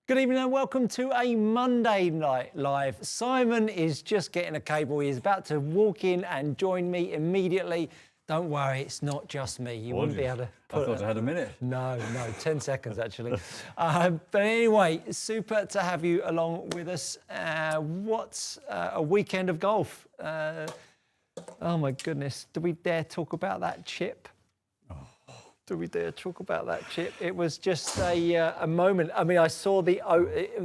Good evening and welcome to a Monday Night Live. Simon is just getting a cable. He is about to walk in and join me immediately. Don't worry, it's not just me. You wouldn't be able to put I thought I had a minute. No, 10 seconds actually. But anyway, super to have you along with us. What's a weekend of golf? Oh my goodness, do we dare talk about that chip? Do we dare talk about that chip? It was just a moment. I mean, I saw the,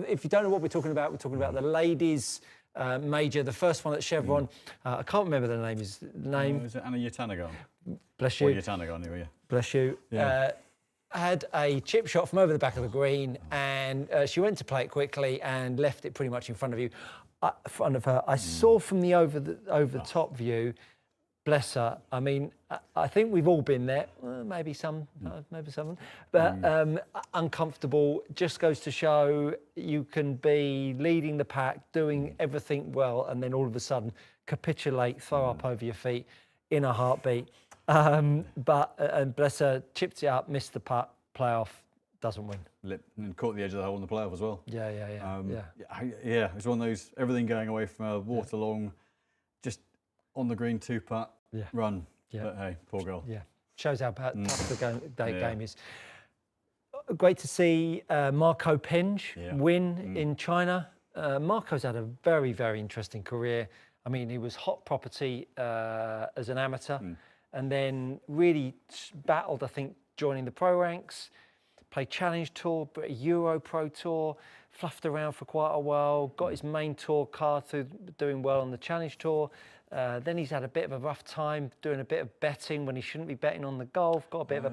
if you don't know what we're talking about the ladies major, the first one at Chevron. I can't remember the name. Is it Anna Yatanagon? Bless you. Or Yatanagon, yeah. Bless you. Yeah. Had a chip shot from over the back of the green, and she went to play it quickly and left it pretty much in front of you, front of her. I saw from the over the top view. Bless her. I mean, I think we've all been there. Maybe some, maybe someone, but uncomfortable. Just goes to show you can be leading the pack, doing everything well, and then all of a sudden capitulate, throw up over your feet in a heartbeat. But bless her, chipped it up, missed the putt, playoff, doesn't win. And caught the edge of the hole in the playoff as well. Yeah. Yeah, it's one of those, everything going away from a water long, just on the green 2-putt, run. Yeah. But hey, poor girl. Yeah, shows how tough the game is. Great to see Marco Penge win in China. Marco's had a very, very interesting career. I mean, he was hot property as an amateur and then really battled, I think, joining the pro ranks, played Challenge Tour, Euro Pro Tour, fluffed around for quite a while, got his main tour card through doing well on the Challenge Tour. Then he's had a bit of a rough time doing a bit of betting when he shouldn't be betting on the golf, got a bit of a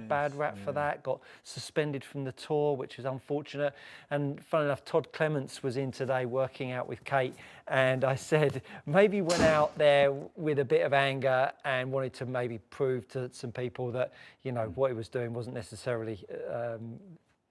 bad rap for that, got suspended from the tour, which was unfortunate. And funnily enough, Todd Clements was in today working out with Kate, and I said maybe went out there with a bit of anger and wanted to maybe prove to some people that, you know, what he was doing wasn't necessarily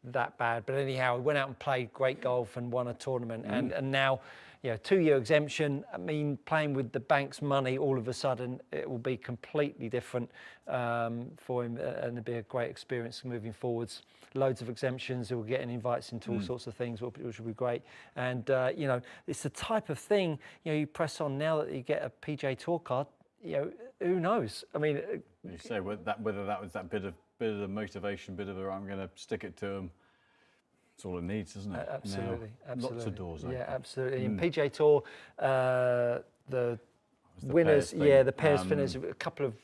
that bad. But anyhow, he went out and played great golf and won a tournament, and now, you know, 2-year exemption. I mean, playing with the bank's money, all of a sudden it will be completely different for him, and it'll be a great experience moving forwards. Loads of exemptions, he'll get invites into all sorts of things, which will be great. And you know, it's the type of thing, you know, you press on now that you get a PGA Tour card. You know, who knows? I mean, you say whether that was that bit of the motivation, bit of a I'm going to stick it to him. That's all it needs, isn't it? Absolutely. Lots of doors. Yeah, absolutely. In PGA Tour, the winners, the pairs winners, a couple of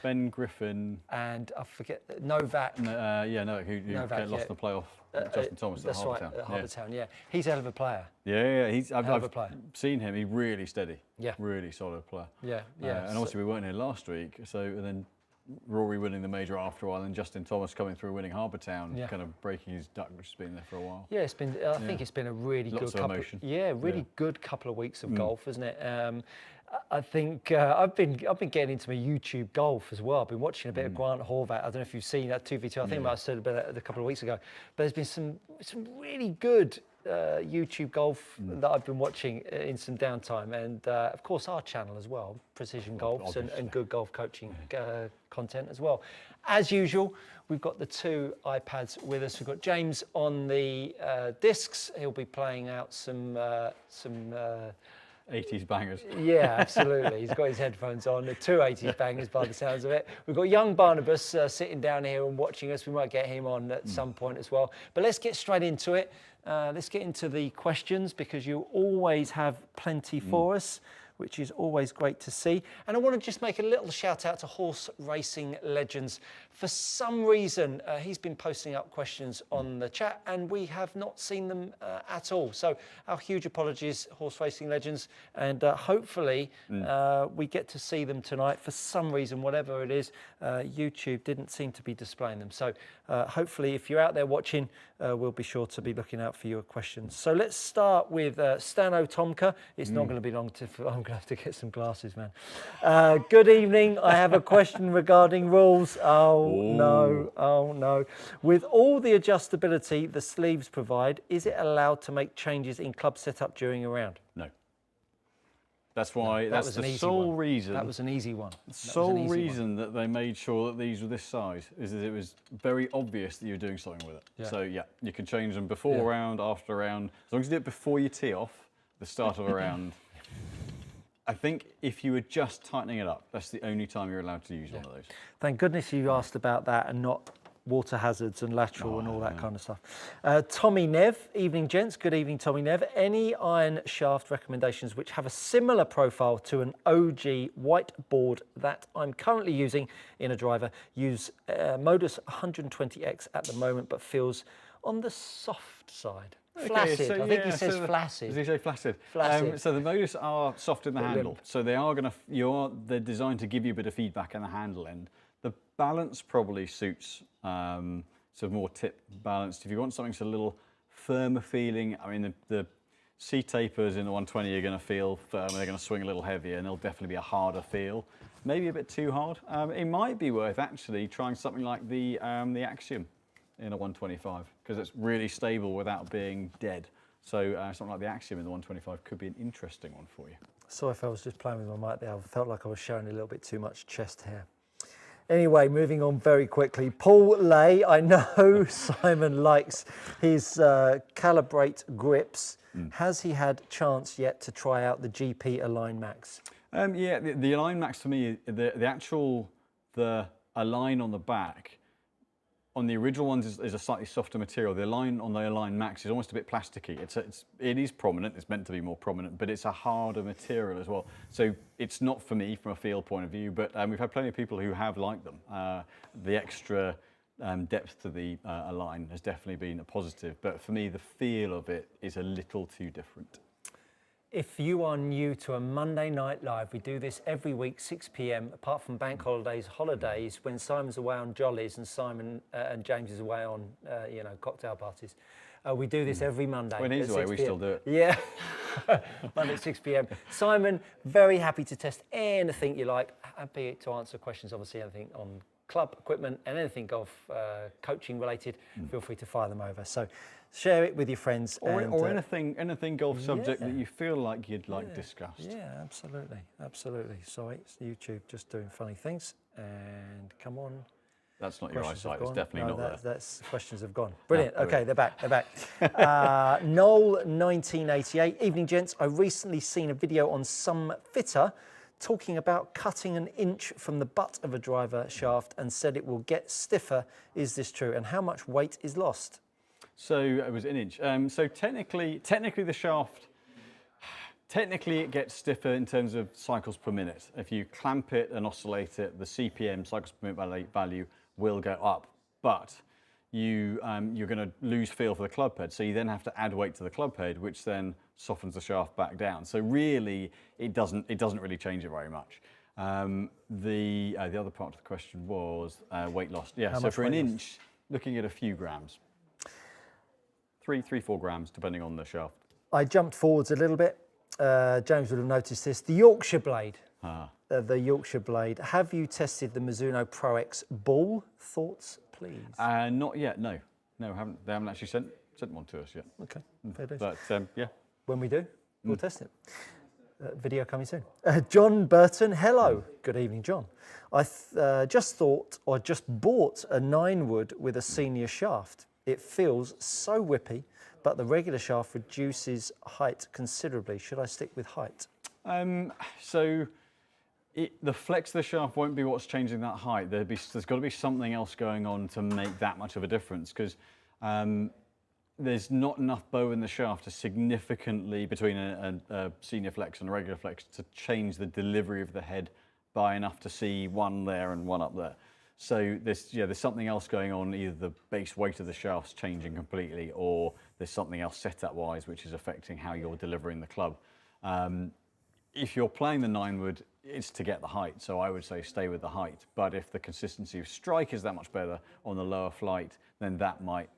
Ben Griffin and I forget Novak. Novak, who lost the playoff. Justin Thomas. That's right, at Harbour Town. Yeah, he's a hell of a player. I've seen him. He's really steady. Yeah, really solid player. Yeah. And obviously we weren't here last week, and then Rory winning the major after a while, and Justin Thomas coming through winning Harbour Town, kind of breaking his duck, which has been there for a while. Yeah, it's been. I think it's been a really good couple of weeks of golf, isn't it? I think I've been getting into my YouTube golf as well. I've been watching a bit of Grant Horvat. I don't know if you've seen that 2v2. I think I might have said about it a couple of weeks ago. But there's been some really good YouTube golf that I've been watching in some downtime, and of course our channel as well, Precision Golf, and good golf coaching content as well. As usual, we've got the 2 iPads with us. We've got James on the discs. He'll be playing out some 80s bangers. Yeah, absolutely. He's got his headphones on. The 2 80s bangers by the sounds of it. We've got young Barnabas sitting down here and watching us. We might get him on at some point as well. But let's get straight into it. Let's get into the questions, because you always have plenty for us, which is always great to see. And I want to just make a little shout out to Horse Racing Legends. For some reason, he's been posting up questions on the chat and we have not seen them at all. So our huge apologies, Horse Racing Legends. And hopefully we get to see them tonight. For some reason, whatever it is, YouTube didn't seem to be displaying them. So hopefully if you're out there watching, we'll be sure to be looking out for your questions. So let's start with Stano Tomka. It's not going to be long. I'm going to have to get some glasses, man. Good evening. I have a question regarding rules. Oh no. With all the adjustability the sleeves provide, is it allowed to make changes in club setup during a round? No. That's why, that's the sole reason. That was an easy one. Sole reason that they made sure that these were this size is that it was very obvious that you were doing something with it. Yeah. So yeah, you can change them before a round, after a round. As long as you do it before you tee off, the start of a round. I think if you were just tightening it up, that's the only time you're allowed to use one of those. Thank goodness you asked about that and not water hazards and lateral and all that kind of stuff. Tommy Nev, evening gents, good evening Tommy Nev. Any iron shaft recommendations which have a similar profile to an OG white board that I'm currently using in a driver? Use Modus 120X at the moment, but feels on the soft side. Flaccid, so, I think he says flaccid. Does he say flaccid? Flaccid. So the Modus are soft in the handle, so they are going to, they're designed to give you a bit of feedback in the handle end. The balance probably suits sort of more tip balanced. If you want something that's a little firmer feeling, I mean the C-tapers in the 120 are going to feel firm, they're going to swing a little heavier, and they'll definitely be a harder feel. Maybe a bit too hard. It might be worth actually trying something like the Axiom in a 125, because it's really stable without being dead. So something like the Axiom in the 125 could be an interesting one for you. Sorry if I was just playing with my mic there. I felt like I was showing a little bit too much chest hair. Anyway, moving on very quickly. Paul Lay, I know Simon likes his Calibrate grips. Has he had chance yet to try out the GP Align Max? Yeah, the Align Max for me, the Align on the back, on the original ones is a slightly softer material. The Align on the Align Max is almost a bit plasticky. It is prominent, it's meant to be more prominent, but it's a harder material as well. So it's not for me from a feel point of view, but we've had plenty of people who have liked them. The extra depth to the Align has definitely been a positive, but for me the feel of it is a little too different. If you are new to a Monday Night Live, we do this every week, 6 p.m, apart from bank holidays, when Simon's away on jollies and Simon and James is away on, cocktail parties. We do this every Monday. When he's away, we still do it. Yeah, Monday at 6 p.m. Simon, very happy to test anything you like. Happy to answer questions, obviously, anything on club equipment and anything golf coaching related. Feel free to fire them over. So share it with your friends. Or anything golf subject that you feel like you'd like discussed. Yeah, absolutely, absolutely. Sorry, it's YouTube just doing funny things. And come on. That's not your eyesight, it's definitely not there. That's questions have gone. Brilliant, okay, they're back. Noel 1988, evening gents. I recently seen a video on some fitter talking about cutting an inch from the butt of a driver shaft and said it will get stiffer. Is this true? And how much weight is lost? So it was an inch. So technically the shaft, it gets stiffer in terms of cycles per minute. If you clamp it and oscillate it, the CPM, cycles per minute value, will go up. But you're going to lose feel for the club head. So you then have to add weight to the club head, which then softens the shaft back down. So really, it doesn't really change it very much. The other part of the question was weight loss. Yeah, so for an inch, looking at a few grams. 3-4 grams, depending on the shaft. I jumped forwards a little bit. James would have noticed this. The Yorkshire blade. The Yorkshire blade. Have you tested the Mizuno Pro X ball? Thoughts, please? Not yet. No, they haven't actually sent one to us yet. Okay, fair dues. But yeah. When we do, we'll test it. Video coming soon. John Burton, hello. Good evening, John. I just bought a 9-wood with a senior shaft. It feels so whippy, but the regular shaft reduces height considerably. Should I stick with height? So the flex of the shaft won't be what's changing that height. There's got to be something else going on to make that much of a difference, because there's not enough bow in the shaft to significantly, between a senior flex and a regular flex, to change the delivery of the head by enough to see one there and one up there. So there's something else going on, either the base weight of the shaft's changing completely, or there's something else setup-wise which is affecting how you're delivering the club. If you're playing the 9-wood, it's to get the height, so I would say stay with the height. But if the consistency of strike is that much better on the lower flight, then that might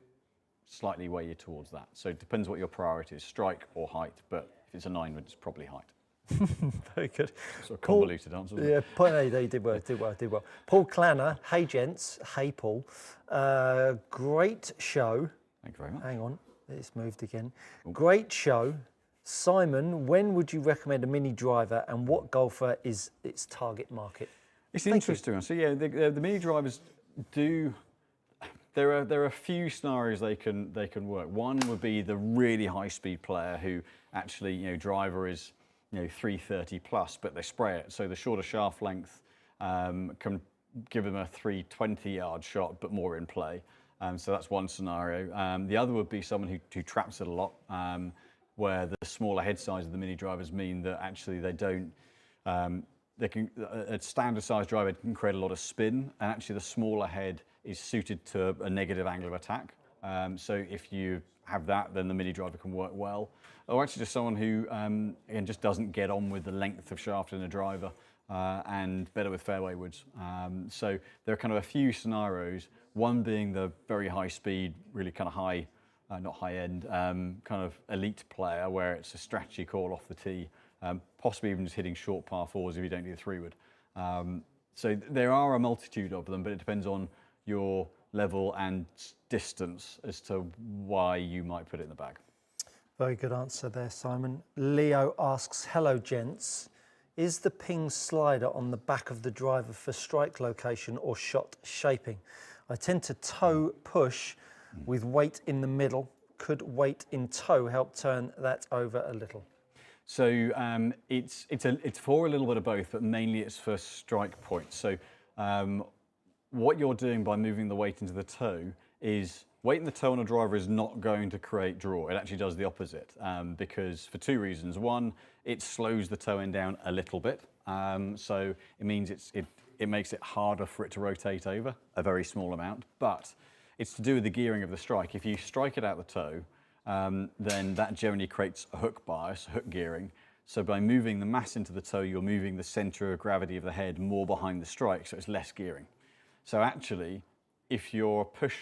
slightly weigh you towards that. So it depends what your priority is, strike or height, but if it's a 9-wood, it's probably height. Very good. Sort of convoluted answer. Yeah, they did well. Paul Clanner, hey gents, hey Paul. Great show. Thank you very much. Hang on, it's moved again. Ooh. Great show. Simon, when would you recommend a mini driver, and what golfer is its target market? It's interesting. So yeah, the mini drivers do. There are a few scenarios they can work. One would be the really high speed player who actually driver is 330 plus, but they spray it. So the shorter shaft length can give them a 320-yard shot, but more in play. So that's one scenario. The other would be someone who traps it a lot, where the smaller head size of the mini drivers mean that actually they don't. A standard size driver can create a lot of spin, and actually the smaller head is suited to a negative angle of attack. So if you have that, then the mini driver can work well. Or actually just someone who again just doesn't get on with the length of shaft in a driver, and better with fairway woods. So there are kind of a few scenarios. One being the very high speed, really kind of high, not high end, kind of elite player where it's a strategy call off the tee. Possibly even just hitting short par fours if you don't do the 3-wood. So there are a multitude of them, but it depends on your level and distance as to why you might put it in the bag. Very good answer there, Simon. Leo asks, hello gents, is the ping slider on the back of the driver for strike location or shot shaping? I tend to toe push with weight in the middle. Could weight in toe help turn that over a little? So it's for a little bit of both, but mainly it's for strike points. So what you're doing by moving the weight into the toe is weight in the toe on a driver is not going to create draw. It actually does the opposite, because for two reasons. One, it slows the toe end down a little bit, so it means it makes it harder for it to rotate over a very small amount. But it's to do with the gearing of the strike. If you strike it out the toe, then that generally creates a hook bias, hook gearing. So by moving the mass into the toe, you're moving the center of gravity of the head more behind the strike, so it's less gearing. So actually, if you're push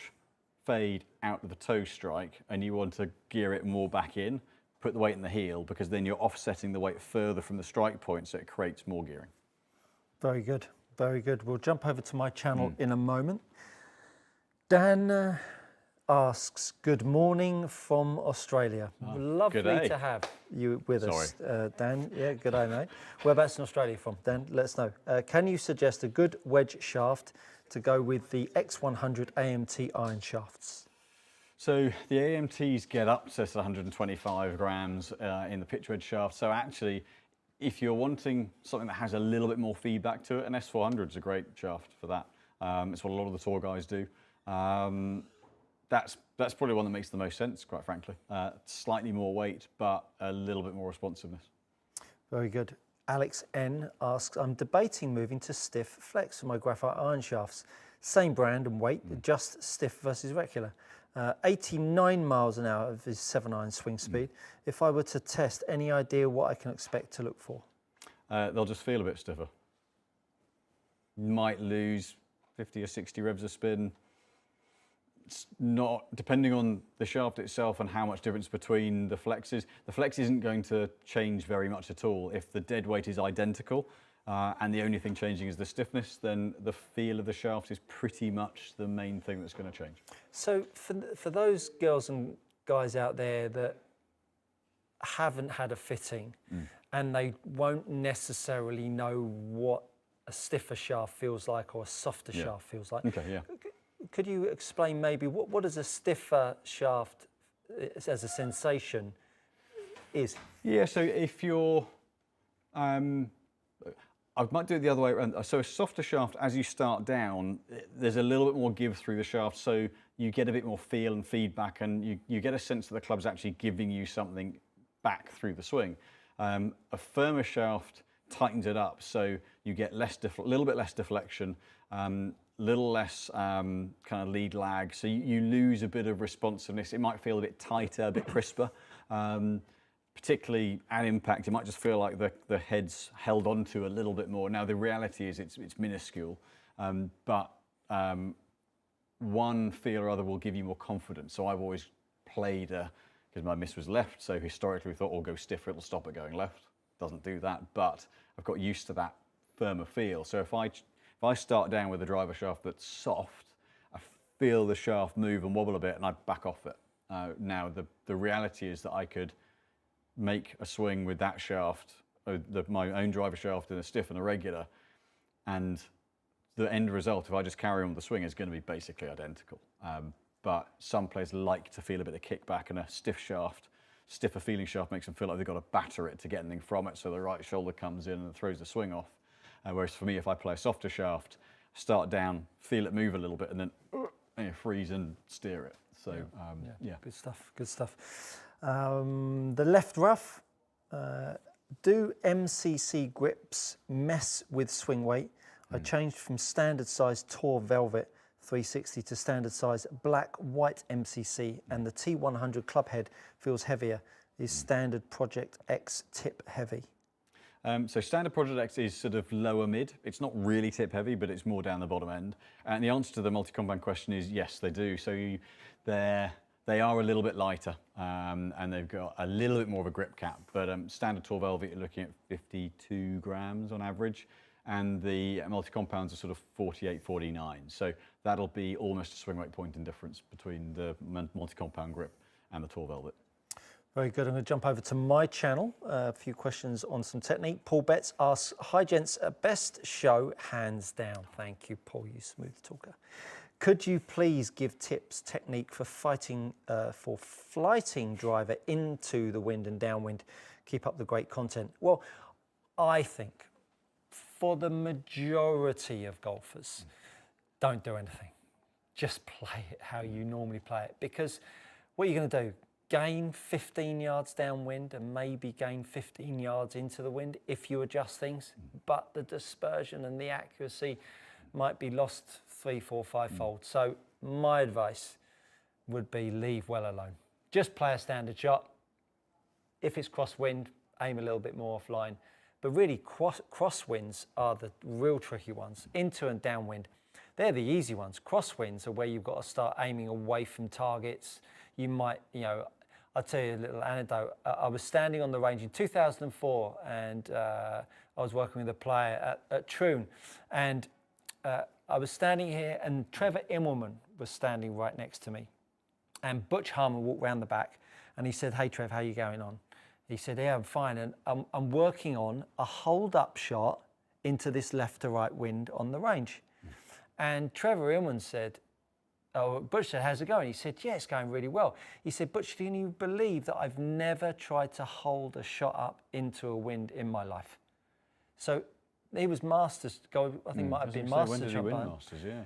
fade out of the toe strike and you want to gear it more back in, put the weight in the heel, because then you're offsetting the weight further from the strike point, so it creates more gearing. Very good, very good. We'll jump over to my channel in a moment. Dan asks, good morning from Australia. Lovely to have you with us, Dan. Yeah, good day, mate. Whereabouts in Australia from, Dan? Let us know. Can you suggest a good wedge shaft to go with the X100 AMT iron shafts? So the AMTs get up to 125 grams in the pitch wedge shaft. So actually, if you're wanting something that has a little bit more feedback to it, an S400 is a great shaft for that. It's what a lot of the tour guys do. That's probably one that makes the most sense, quite frankly. Slightly more weight, but a little bit more responsiveness. Very good. Alex N asks, I'm debating moving to stiff flex for my graphite iron shafts. Same brand and weight, just stiff versus regular. 89 miles an hour of his 7-iron swing speed. If I were to test, any idea what I can expect to look for? They'll just feel a bit stiffer. You might lose 50 or 60 revs of spin. It's not, depending on the shaft itself and how much difference between the flexes. The flex isn't going to change very much at all. If the dead weight is identical and the only thing changing is the stiffness, then the feel of the shaft is pretty much the main thing that's going to change. So for those girls and guys out there that haven't had a fitting and they won't necessarily know what a stiffer shaft feels like or a softer shaft feels like. Okay, yeah. Could you explain maybe what is a stiffer shaft as a sensation is? Yeah, so if you're, I might do it the other way around. So a softer shaft, as you start down, there's a little bit more give through the shaft, so you get a bit more feel and feedback, and you get a sense that the club's actually giving you something back through the swing. A firmer shaft tightens it up, so you get little bit less deflection, little less kind of lead lag, so you lose a bit of responsiveness. It might feel a bit tighter, a bit crisper. Particularly at impact, it might just feel like the head's held onto a little bit more. Now the reality is it's minuscule, but one feel or other will give you more confidence. So I've always played, because my miss was left, so historically we thought, oh, go stiffer, it'll stop it going left. Doesn't do that, but I've got used to that firmer feel. So if I start down with a driver shaft that's soft, I feel the shaft move and wobble a bit and I back off it. Now the reality is that I could make a swing with that shaft, my own driver shaft in a stiff and a regular, and the end result, if I just carry on with the swing, is going to be basically identical. But some players like to feel a bit of kickback, and a stiff shaft, stiffer feeling shaft makes them feel like they've got to batter it to get anything from it, so the right shoulder comes in and throws the swing off. Whereas for me, if I play a softer shaft, start down, feel it move a little bit, and then freeze and steer it. So yeah. Good stuff, good stuff. The left rough, do MCC grips mess with swing weight? I changed from standard size Tour Velvet 360 to standard size black white MCC, and the T100 club head feels heavier. Is standard Project X tip heavy? So standard Project X is sort of lower mid. It's not really tip heavy, but it's more down the bottom end. And the answer to the multi-compound question is yes, they do. So they are a little bit lighter, and they've got a little bit more of a grip cap. But standard Tour Velvet, you're looking at 52 grams on average. And the multi-compounds are sort of 48, 49. So that'll be almost a swing weight point in difference between the multi-compound grip and the Tour Velvet. Very good. I'm going to jump over to my channel. A few questions on some technique. Paul Betts asks, hi gents, best show hands down. Thank you, Paul, you smooth talker. Could you please give tips, technique for flighting driver into the wind and downwind? Keep up the great content. Well, I think for the majority of golfers, don't do anything. Just play it how you normally play it, because what you're going to do, gain 15 yards downwind and maybe gain 15 yards into the wind if you adjust things, but the dispersion and the accuracy might be lost 3, 4, 5-fold. So my advice would be leave well alone. Just play a standard shot. If it's crosswind, aim a little bit more offline. But really, crosswinds are the real tricky ones. Into and downwind, they're the easy ones. Crosswinds are where you've got to start aiming away from targets. You might, I'll tell you a little anecdote. I was standing on the range in 2004, and I was working with a player at Troon, and I was standing here, and Trevor Immelman was standing right next to me, and Butch Harmon walked round the back, and he said, "Hey Trev, how you going on?" He said, "Yeah, I'm fine, and I'm working on a hold-up shot into this left to right wind on the range." And Trevor Immelman said, "Oh," Butch said, "How's it going?" He said, "Yeah, it's going really well." He said, "Butch, can you believe that I've never tried to hold a shot up into a wind in my life?" So he was Masters, I think might have been Masters. When did he win Masters? Yeah.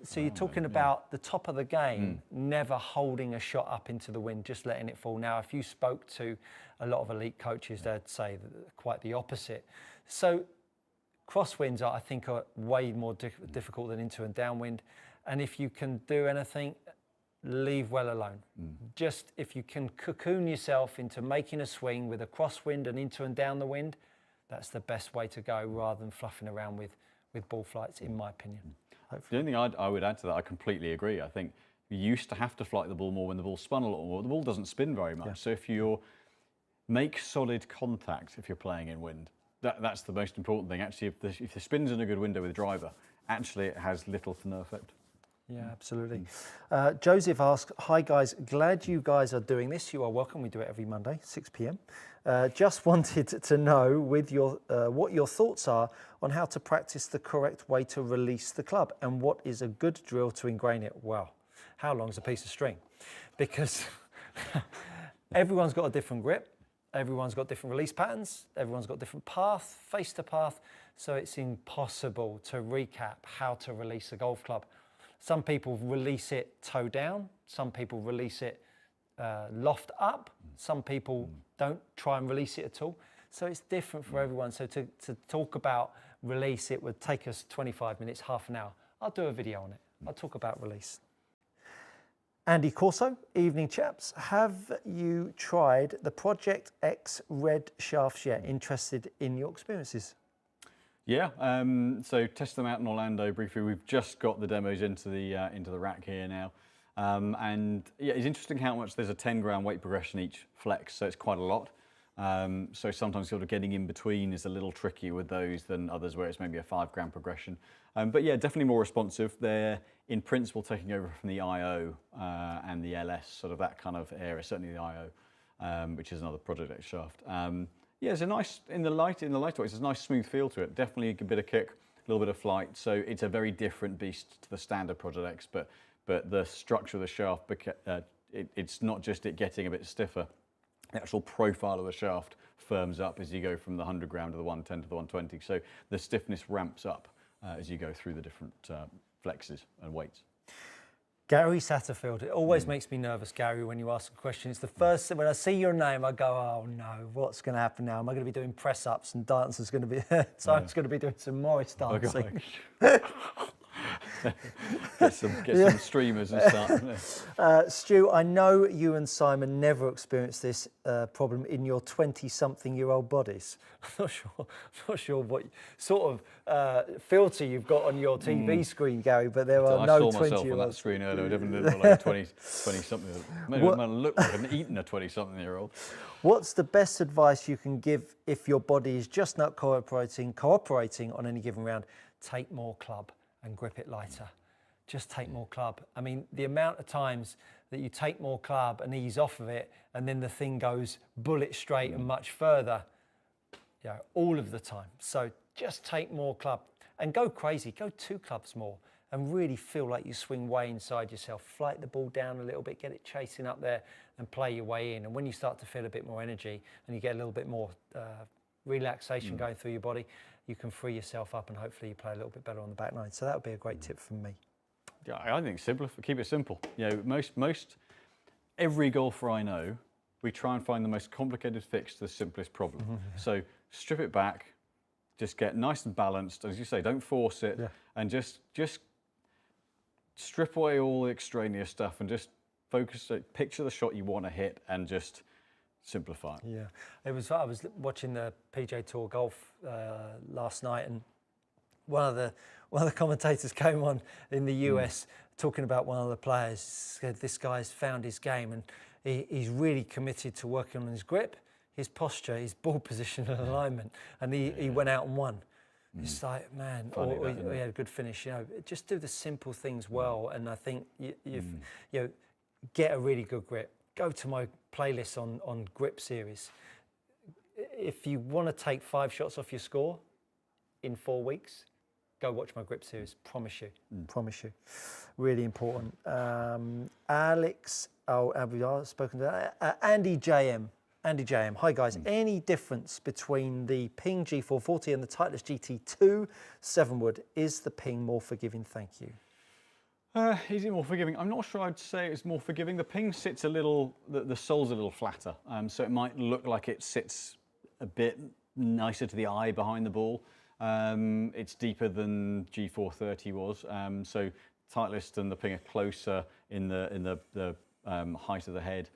So you're talking about the top of the game, never holding a shot up into the wind, just letting it fall. Now, if you spoke to a lot of elite coaches, they'd say quite the opposite. So crosswinds, I think, are way more difficult than into and downwind. And if you can do anything, leave well alone. Just if you can cocoon yourself into making a swing with a crosswind and into and down the wind, that's the best way to go, rather than fluffing around with ball flights, in my opinion. The only thing I would add to that, I completely agree. I think you used to have to flight the ball more when the ball spun a lot more. The ball doesn't spin very much. Yeah. So if you make solid contact, if you're playing in wind, that's the most important thing. Actually, if the spin's in a good window with driver, actually it has little to no effect. Yeah, absolutely. Joseph asks, hi guys, glad you guys are doing this. You are welcome. We do it every Monday, 6 p.m. Just wanted to know with what your thoughts are on how to practice the correct way to release the club, and what is a good drill to ingrain it. Well, how long's a piece of string? Because everyone's got a different grip. Everyone's got different release patterns. Everyone's got different path, face to path. So it's impossible to recap how to release a golf club. Some people release it toe down. Some people release it loft up. Some people don't try and release it at all. So it's different for everyone. So to talk about release, it would take us 25 minutes, half an hour. I'll do a video on it. I'll talk about release. Andy Corso, evening chaps. Have you tried the Project X red shafts yet? Interested in your experiences? Yeah, so test them out in Orlando briefly. We've just got the demos into the rack here now. And yeah, it's interesting how much there's a 10-gram weight progression each flex, so it's quite a lot. So sometimes sort of getting in between is a little trickier with those than others where it's maybe a 5-gram progression. But yeah, definitely more responsive. They're in principle taking over from the IO and the LS, sort of that kind of area, certainly the IO. which is another Project X shaft. Yeah, it's a nice, in the lightweight, it's a nice smooth feel to it. Definitely a bit of kick, a little bit of flight. So it's a very different beast to the standard Project X, but the structure of the shaft, it's not just it getting a bit stiffer. The actual profile of the shaft firms up as you go from the 100 gram to the 110 to the 120. So the stiffness ramps up as you go through the different flexes and weights. Gary Satterfield, it always makes me nervous, Gary, when you ask a question. It's the first thing, when I see your name, I go, oh no, what's going to happen now? Am I going to be doing press-ups and Simon's going to be doing some Morris dancing? Get some streamers and start. Stu, I know you and Simon never experienced this problem in your 20-something-year-old bodies. I'm not sure what sort of filter you've got on your TV screen, Gary, but there are no 20-year-olds. I saw myself on that screen earlier. It definitely didn't look like a 20-something. Maybe it looked like I've eaten a 20-something-year-old. What's the best advice you can give if your body is just not cooperating on any given round? Take more club and grip it lighter. Just take more club. I mean, the amount of times that you take more club and ease off of it, and then the thing goes bullet straight and much further, all of the time. So just take more club and go crazy. Go 2 clubs more and really feel like you swing way inside yourself. Flight the ball down a little bit, get it chasing up there and play your way in. And when you start to feel a bit more energy and you get a little bit more relaxation going through your body, you can free yourself up and hopefully you play a little bit better on the back nine. So that would be a great tip from me. Yeah, I think keep it simple. Most every golfer I know, we try and find the most complicated fix to the simplest problem. So strip it back, just get nice and balanced. As you say, don't force it, and just strip away all the extraneous stuff and just focus. Picture the shot you want to hit and just simplify. Yeah, I was watching the PGA Tour golf last night, and one of the commentators came on in the US talking about one of the players. Said this guy's found his game, and he's really committed to working on his grip, his posture, his ball position and alignment, and he went out and won. It's like, man, or he had a good finish. Just do the simple things well, and I think you get a really good grip. Go to my playlist on grip series. If you want to take 5 shots off your score in 4 weeks, go watch my grip series. Promise you. Promise you. Really important. Alex, I've spoken to that. Andy JM. Hi guys. Any difference between the Ping G440 and the Titleist GT2 7-wood? Is the Ping more forgiving? Thank you. Is it more forgiving? I'm not sure I'd say it's more forgiving. The Ping sits a little, the sole's a little flatter, so it might look like it sits a bit nicer to the eye behind the ball. It's deeper than G430 was, so Titleist and the Ping are closer in the height of the head.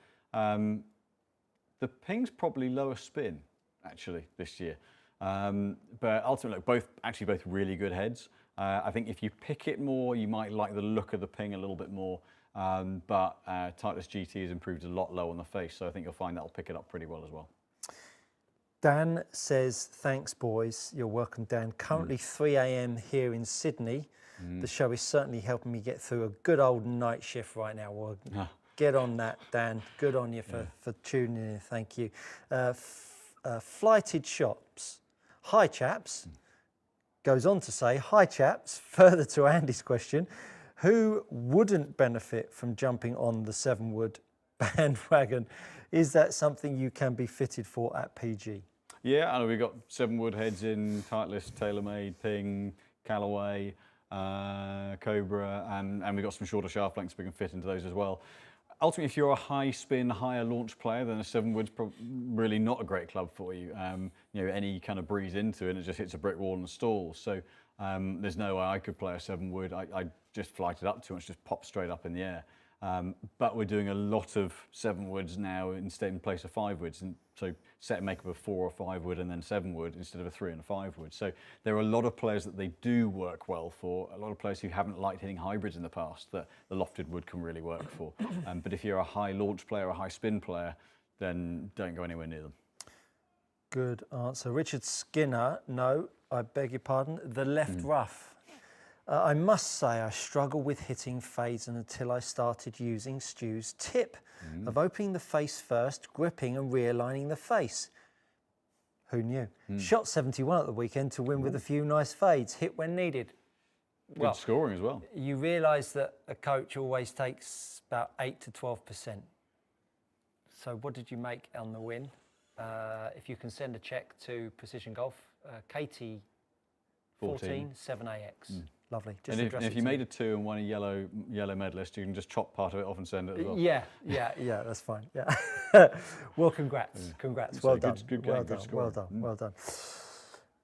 The Ping's probably lower spin, actually, this year. But ultimately, both really good heads. I think if you pick it more, you might like the look of the Ping a little bit more. But Titleist GT has improved a lot low on the face, so I think you'll find that'll pick it up pretty well as well. Dan says, thanks, boys. You're welcome, Dan. Currently 3 a.m. here in Sydney. The show is certainly helping me get through a good old night shift right now. Well, get on that, Dan. Good on you for tuning in. Thank you. Flighted Shops. Hi, chaps. Goes on to say, hi, chaps. Further to Andy's question, who wouldn't benefit from jumping on the 7-wood bandwagon? Is that something you can be fitted for at PG? Yeah, and we've got 7-wood heads in Titleist, TaylorMade, Ping, Callaway, Cobra, and we've got some shorter shaft lengths we can fit into those as well. Ultimately, if you're a high spin, higher launch player, then a 7-wood's really not a great club for you. Any kind of breeze into it, and it just hits a brick wall and stalls. So there's no way I could play a 7-wood. I just flight it up too much, just pop straight up in the air. But we're doing a lot of 7-woods now instead in place of 5-woods, and so set and make up a 4 or 5-wood and then 7-wood instead of a 3 and a 5-wood. So there are a lot of players that they do work well for. A lot of players who haven't liked hitting hybrids in the past that the lofted wood can really work for. But if you're a high launch player, a high spin player, then don't go anywhere near them. Good answer. Richard Skinner, no, I beg your pardon. The left rough. I must say I struggle with hitting fades until I started using Stu's tip of opening the face first, gripping and realigning the face. Who knew? Shot 71 at the weekend to win with a few nice fades, hit when needed. Good scoring as well. You realise that a coach always takes about 8 to 12%. So what did you make on the win? If you can send a check to Precision Golf, KT 14 7AX. Lovely. Just And if you made a 2 and won a yellow medalist, you can just chop part of it off and send it as well. Yeah, that's fine. Yeah. Well, congrats. Well done. Well done.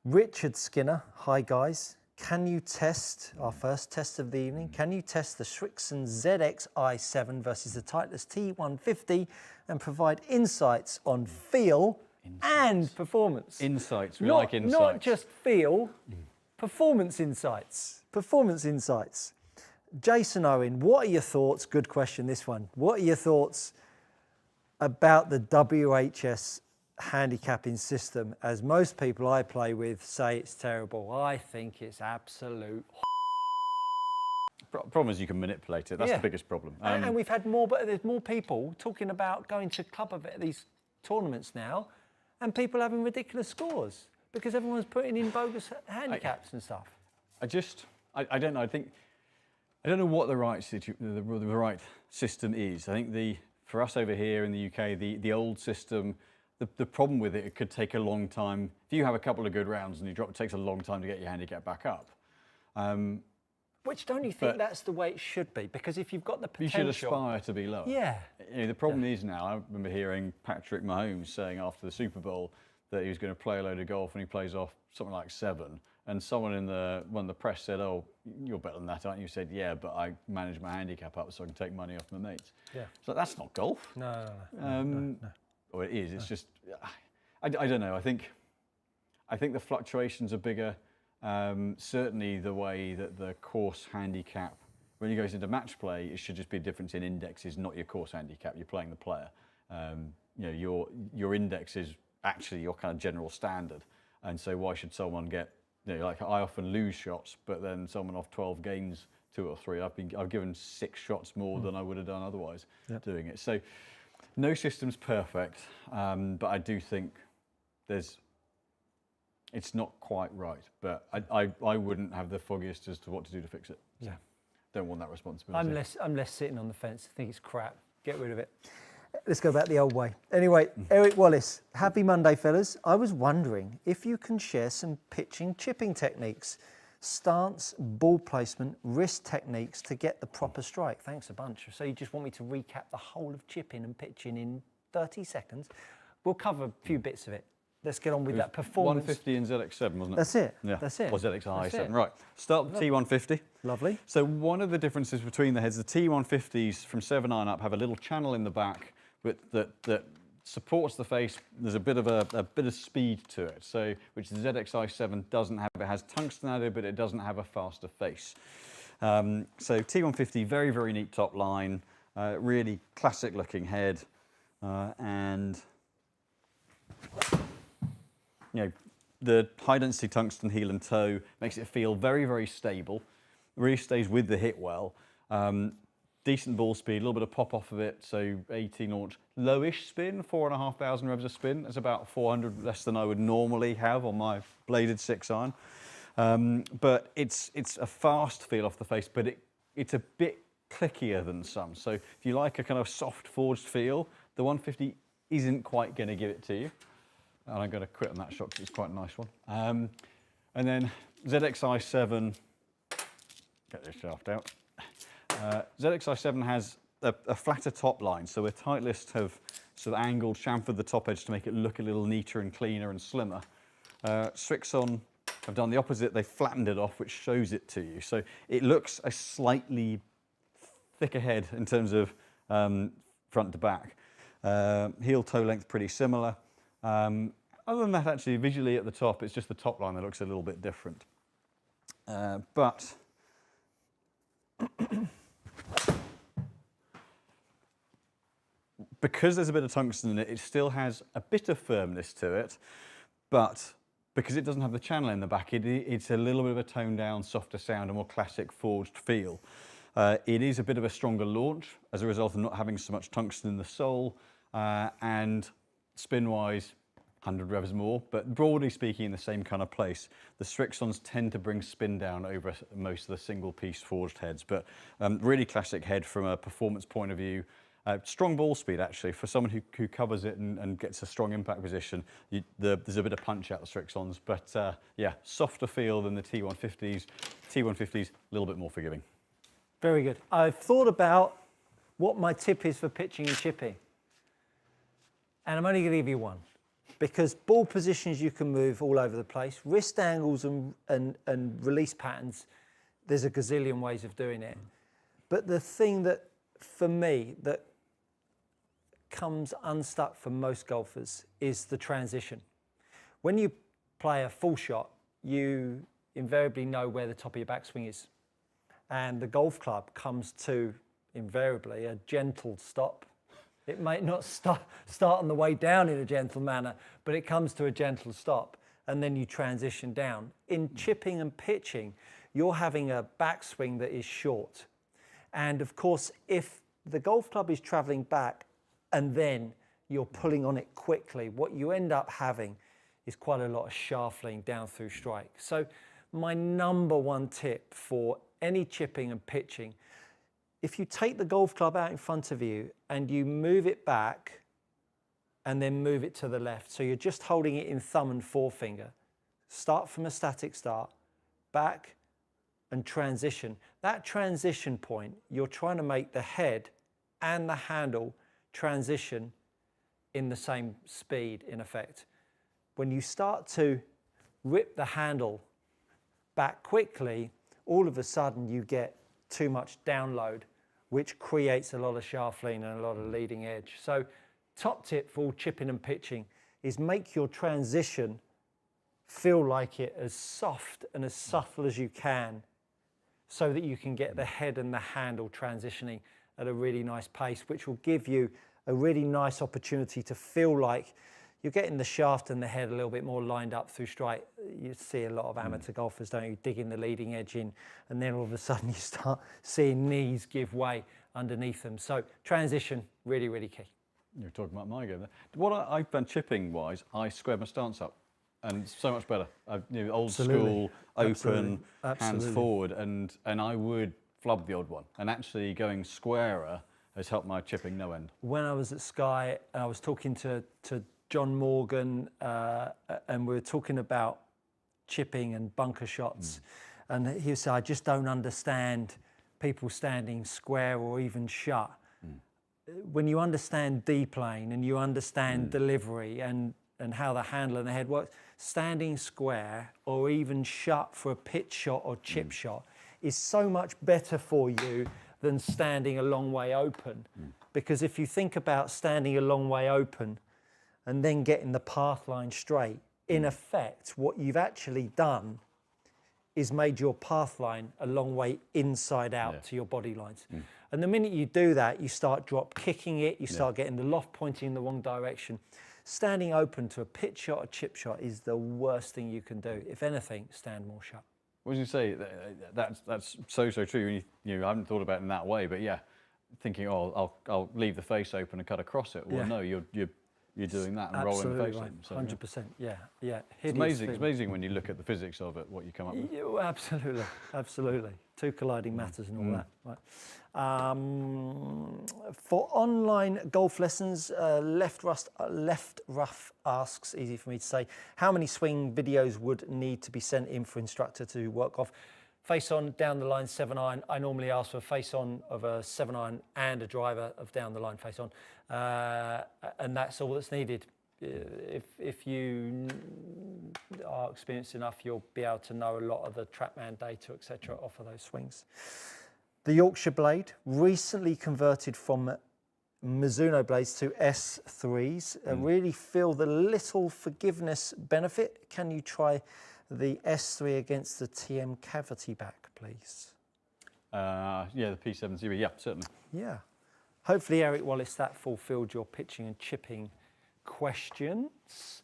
Richard Skinner, hi guys. Can you test, our first test of the evening, can you test the Srixon ZXi7 versus the Titleist T150 and provide insights on feel and performance? Insights, we like insights. Not just feel, performance insights. Performance insights. Jason Owen, what are your thoughts? Good question, this one. What are your thoughts about the WHS handicapping system? As most people I play with say it's terrible. I think it's absolute. Problem is you can manipulate it. That's the biggest problem. And we've had more, but there's more people talking about going to these tournaments now, and people having ridiculous scores because everyone's putting in bogus handicaps and stuff. I don't know. I don't know what the right system is. I think for us over here in the UK, the old system. The problem with it could take a long time. If you have a couple of good rounds and you drop, it takes a long time to get your handicap back up. Which don't you think that's the way it should be? Because if you've got the potential, you should aspire to be lower. Yeah. The problem is now, I remember hearing Patrick Mahomes saying after the Super Bowl that he was going to play a load of golf and he plays off something like 7. And someone when the press said, "Oh, you're better than that, aren't you?" He said, "Yeah, but I manage my handicap up so I can take money off my mates." Yeah. So that's not golf. No. Or it is. It's just, I don't know. I think the fluctuations are bigger. Certainly, the way that the course handicap, when it goes into match play, it should just be a difference in indexes, not your course handicap. You're playing the player. Your index is actually your kind of general standard. And so, why should someone get? Like I often lose shots, but then someone off 12 gains 2 or 3. I've given 6 shots more than I would have done otherwise doing it. So. No system's perfect, but I do think it's not quite right. But I wouldn't have the foggiest as to what to do to fix it. So don't want that responsibility. I'm less sitting on the fence. I think it's crap. Get rid of it. Let's go back the old way. Anyway, Eric Wallace, happy Monday, fellas. I was wondering if you can share some chipping techniques, stance, ball placement, wrist techniques to get the proper strike. Thanks a bunch. So you just want me to recap the whole of chipping and pitching in 30 seconds? We'll cover a few bits of it. Let's get on with that performance. 150 in ZX7, wasn't it? That's it. Yeah. That's it. Or ZXi7. Right. Start with T150. Lovely. So one of the differences between the heads, the T150s from 7 iron up have a little channel in the back that supports the face. There's a bit of speed to it. So which the ZXi7 doesn't have. It has tungsten added, but it doesn't have a faster face. So T150, very, very neat top line, really classic looking head, and the high density tungsten heel and toe makes it feel very, very stable. Really stays with the hit well. Decent ball speed, a little bit of pop off of it, so 18 launch, lowish spin, 4,500 revs of spin. That's about 400 less than I would normally have on my bladed 6 iron. But it's a fast feel off the face, but it's a bit clickier than some. So if you like a kind of soft forged feel, the 150 isn't quite going to give it to you. And I'm going to quit on that shot because it's quite a nice one. And then ZXi7, get this shaft out. ZXi7 has a flatter top line, so a Titleist have sort of angled, chamfered the top edge to make it look a little neater and cleaner and slimmer. Srixon have done the opposite, they flattened it off, which shows it to you. So it looks a slightly thicker head in terms of front to back. Heel toe length pretty similar. Other than that, actually, visually at the top, it's just the top line that looks a little bit different. But because there's a bit of tungsten in it, it still has a bit of firmness to it, but because it doesn't have the channel in the back, it's a little bit of a toned down, softer sound, a more classic forged feel. It is a bit of a stronger launch as a result of not having so much tungsten in the sole, and spin-wise, 100 revs more, but broadly speaking in the same kind of place. The Strixons tend to bring spin down over most of the single piece forged heads, but really classic head from a performance point of view. Strong ball speed actually, for someone who covers it and gets a strong impact position. There's a bit of punch out the Strixons, but yeah, softer feel than the T150s. T150s, a little bit more forgiving. Very good. I've thought about what my tip is for pitching and chipping, and I'm only going to give you one. Because ball positions you can move all over the place. Wrist angles and release patterns, there's a gazillion ways of doing it. But the thing that, for me, that comes unstuck for most golfers is the transition. When you play a full shot, you invariably know where the top of your backswing is. And the golf club comes to, invariably, a gentle stop. It might not start on the way down in a gentle manner, but it comes to a gentle stop, and then you transition down. In chipping and pitching, you're having a backswing that is short. And of course, if the golf club is traveling back and then you're pulling on it quickly, what you end up having is quite a lot of shafting down through strike. So my number one tip for any chipping and pitching, if you take the golf club out in front of you and you move it back and then move it to the left, so you're just holding it in thumb and forefinger, start from a static start, back and transition. That transition point, you're trying to make the head and the handle transition in the same speed, in effect. When you start to rip the handle back quickly, all of a sudden you get too much download, which creates a lot of shaft lean and a lot of leading edge. So top tip for all chipping and pitching is make your transition feel like it as soft and as subtle as you can, so that you can get the head and the handle transitioning at a really nice pace, which will give you a really nice opportunity to feel like you're getting the shaft and the head a little bit more lined up through strike. You see a lot of amateur golfers, don't you, digging the leading edge in, and then all of a sudden you start seeing knees give way underneath them. So transition, really, really key. You're talking about my game there. What I've found chipping-wise, I squared my stance up, and so much better. Old school, open, hands forward, and I would flub the odd one. And actually going squarer has helped my chipping no end. When I was at Sky, I was talking to John Morgan, and we were talking about chipping and bunker shots. And he said, I just don't understand people standing square or even shut. When you understand D-plane and you understand delivery and how the handle and the head works, standing square or even shut for a pitch shot or chip shot is so much better for you than standing a long way open. Because if you think about standing a long way open and then getting the path line straight, in effect, what you've actually done is made your path line a long way inside out to your body lines. And the minute you do that, you start drop kicking it, you start getting the loft pointing in the wrong direction. Standing open to a pitch shot or chip shot is the worst thing you can do. If anything, stand more shut. What did you say? That's so true. I haven't thought about it in that way, but yeah, thinking, oh, I'll leave the face open and cut across it. Well, no, you're doing that and rolling the face right. open. So, 100%. Yeah. It's amazing. It's amazing when you look at the physics of it, what you come up with. Yeah, absolutely. Two colliding matters and all that. Right. For online golf lessons, Left Rough asks, easy for me to say, how many swing videos would need to be sent in for instructor to work off? Face on, down the line, 7-iron. I normally ask for a face on of a 7-iron and a driver of down the line face on. And that's all that's needed. If you are experienced enough, you'll be able to know a lot of the TrackMan data, etc., off of those swings. The Yorkshire blade, recently converted from Mizuno blades to S3s. Really feel the little forgiveness benefit. Can you try the S3 against the TM cavity back, please? Yeah, the P7 yeah, certainly. Yeah. Hopefully, Eric Wallace, that fulfilled your pitching and chipping questions.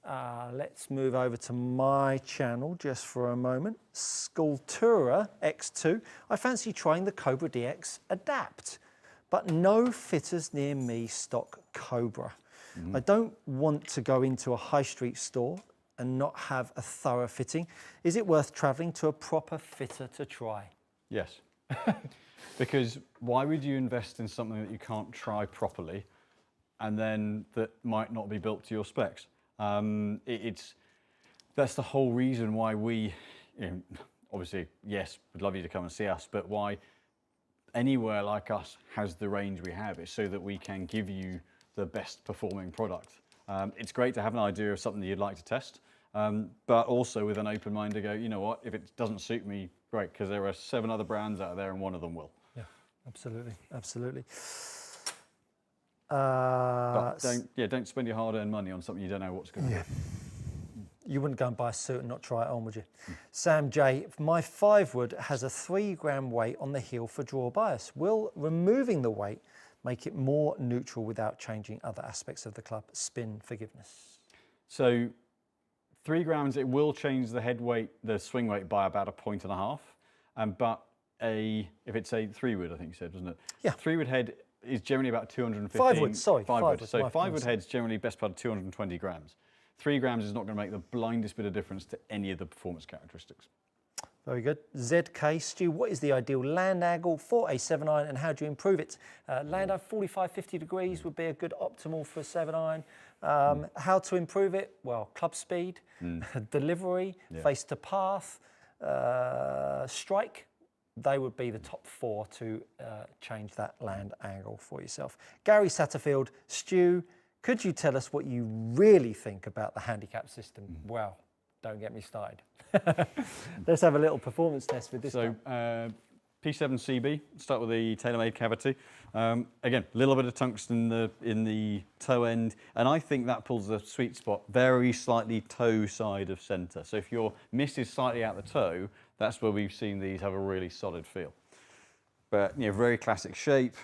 Let's move over to my channel just for a moment. Sculptura X2. I fancy trying the Cobra DX Adapt, but no fitters near me stock Cobra. I don't want to go into a high street store and not have a thorough fitting. Is it worth travelling to a proper fitter to try? Yes. Because why would you invest in something that you can't try properly and then that might not be built to your specs? That's the whole reason why we, obviously, yes, we'd love you to come and see us, but why anywhere like us has the range we have is so that we can give you the best performing product. It's great to have an idea of something that you'd like to test, but also with an open mind to go, you know what, if it doesn't suit me, great, because there are 7 other brands out there and one of them will. Yeah, absolutely, absolutely. But don't spend your hard-earned money on something you don't know what's going to be. You wouldn't go and buy a suit and not try it on, would you? Sam J, my 5-wood has a 3-gram weight on the heel for draw bias. Will removing the weight make it more neutral without changing other aspects of the club? Spin forgiveness. So 3 grams, it will change the head weight, the swing weight by about 1.5 points. But if it's a 3-wood, I think you said, wasn't it? Yeah. 3-wood head is generally about 215. 5-wood, sorry. 5-wood. So 5-wood head's generally best part of 220 grams. 3 grams is not going to make the blindest bit of difference to any of the performance characteristics. Very good. ZK, Stu, what is the ideal land angle for a 7-iron and how do you improve it? Land angle 45, 50 degrees would be a good optimal for a 7-iron. How to improve it? Well, club speed, delivery, face to path, strike. They would be the top 4 to change that land angle for yourself. Gary Satterfield, Stu, could you tell us what you really think about the handicap system? Well, don't get me started. Let's have a little performance test with this. So P7CB, start with the tailor-made cavity. Again, a little bit of tungsten in the toe end, and I think that pulls the sweet spot very slightly toe side of centre. So if your miss is slightly out the toe, that's where we've seen these have a really solid feel. But very classic shape.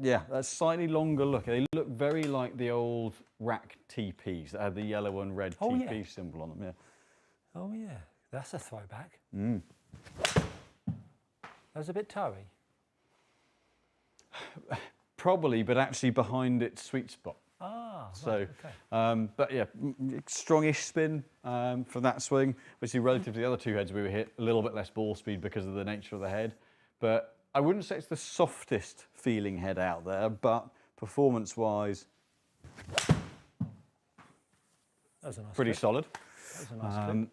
Yeah, that's slightly longer look. They look very like the old rack TPs that had the yellow and red TP symbol on them. Yeah. Oh yeah, that's a throwback. That was a bit toey. Probably, but actually behind its sweet spot. Ah, so, right, okay. But yeah, strongish spin for that swing. Obviously, relative to the other 2 heads we were hit, a little bit less ball speed because of the nature of the head. But I wouldn't say it's the softest feeling head out there, but performance-wise, pretty solid. That was a nice clip.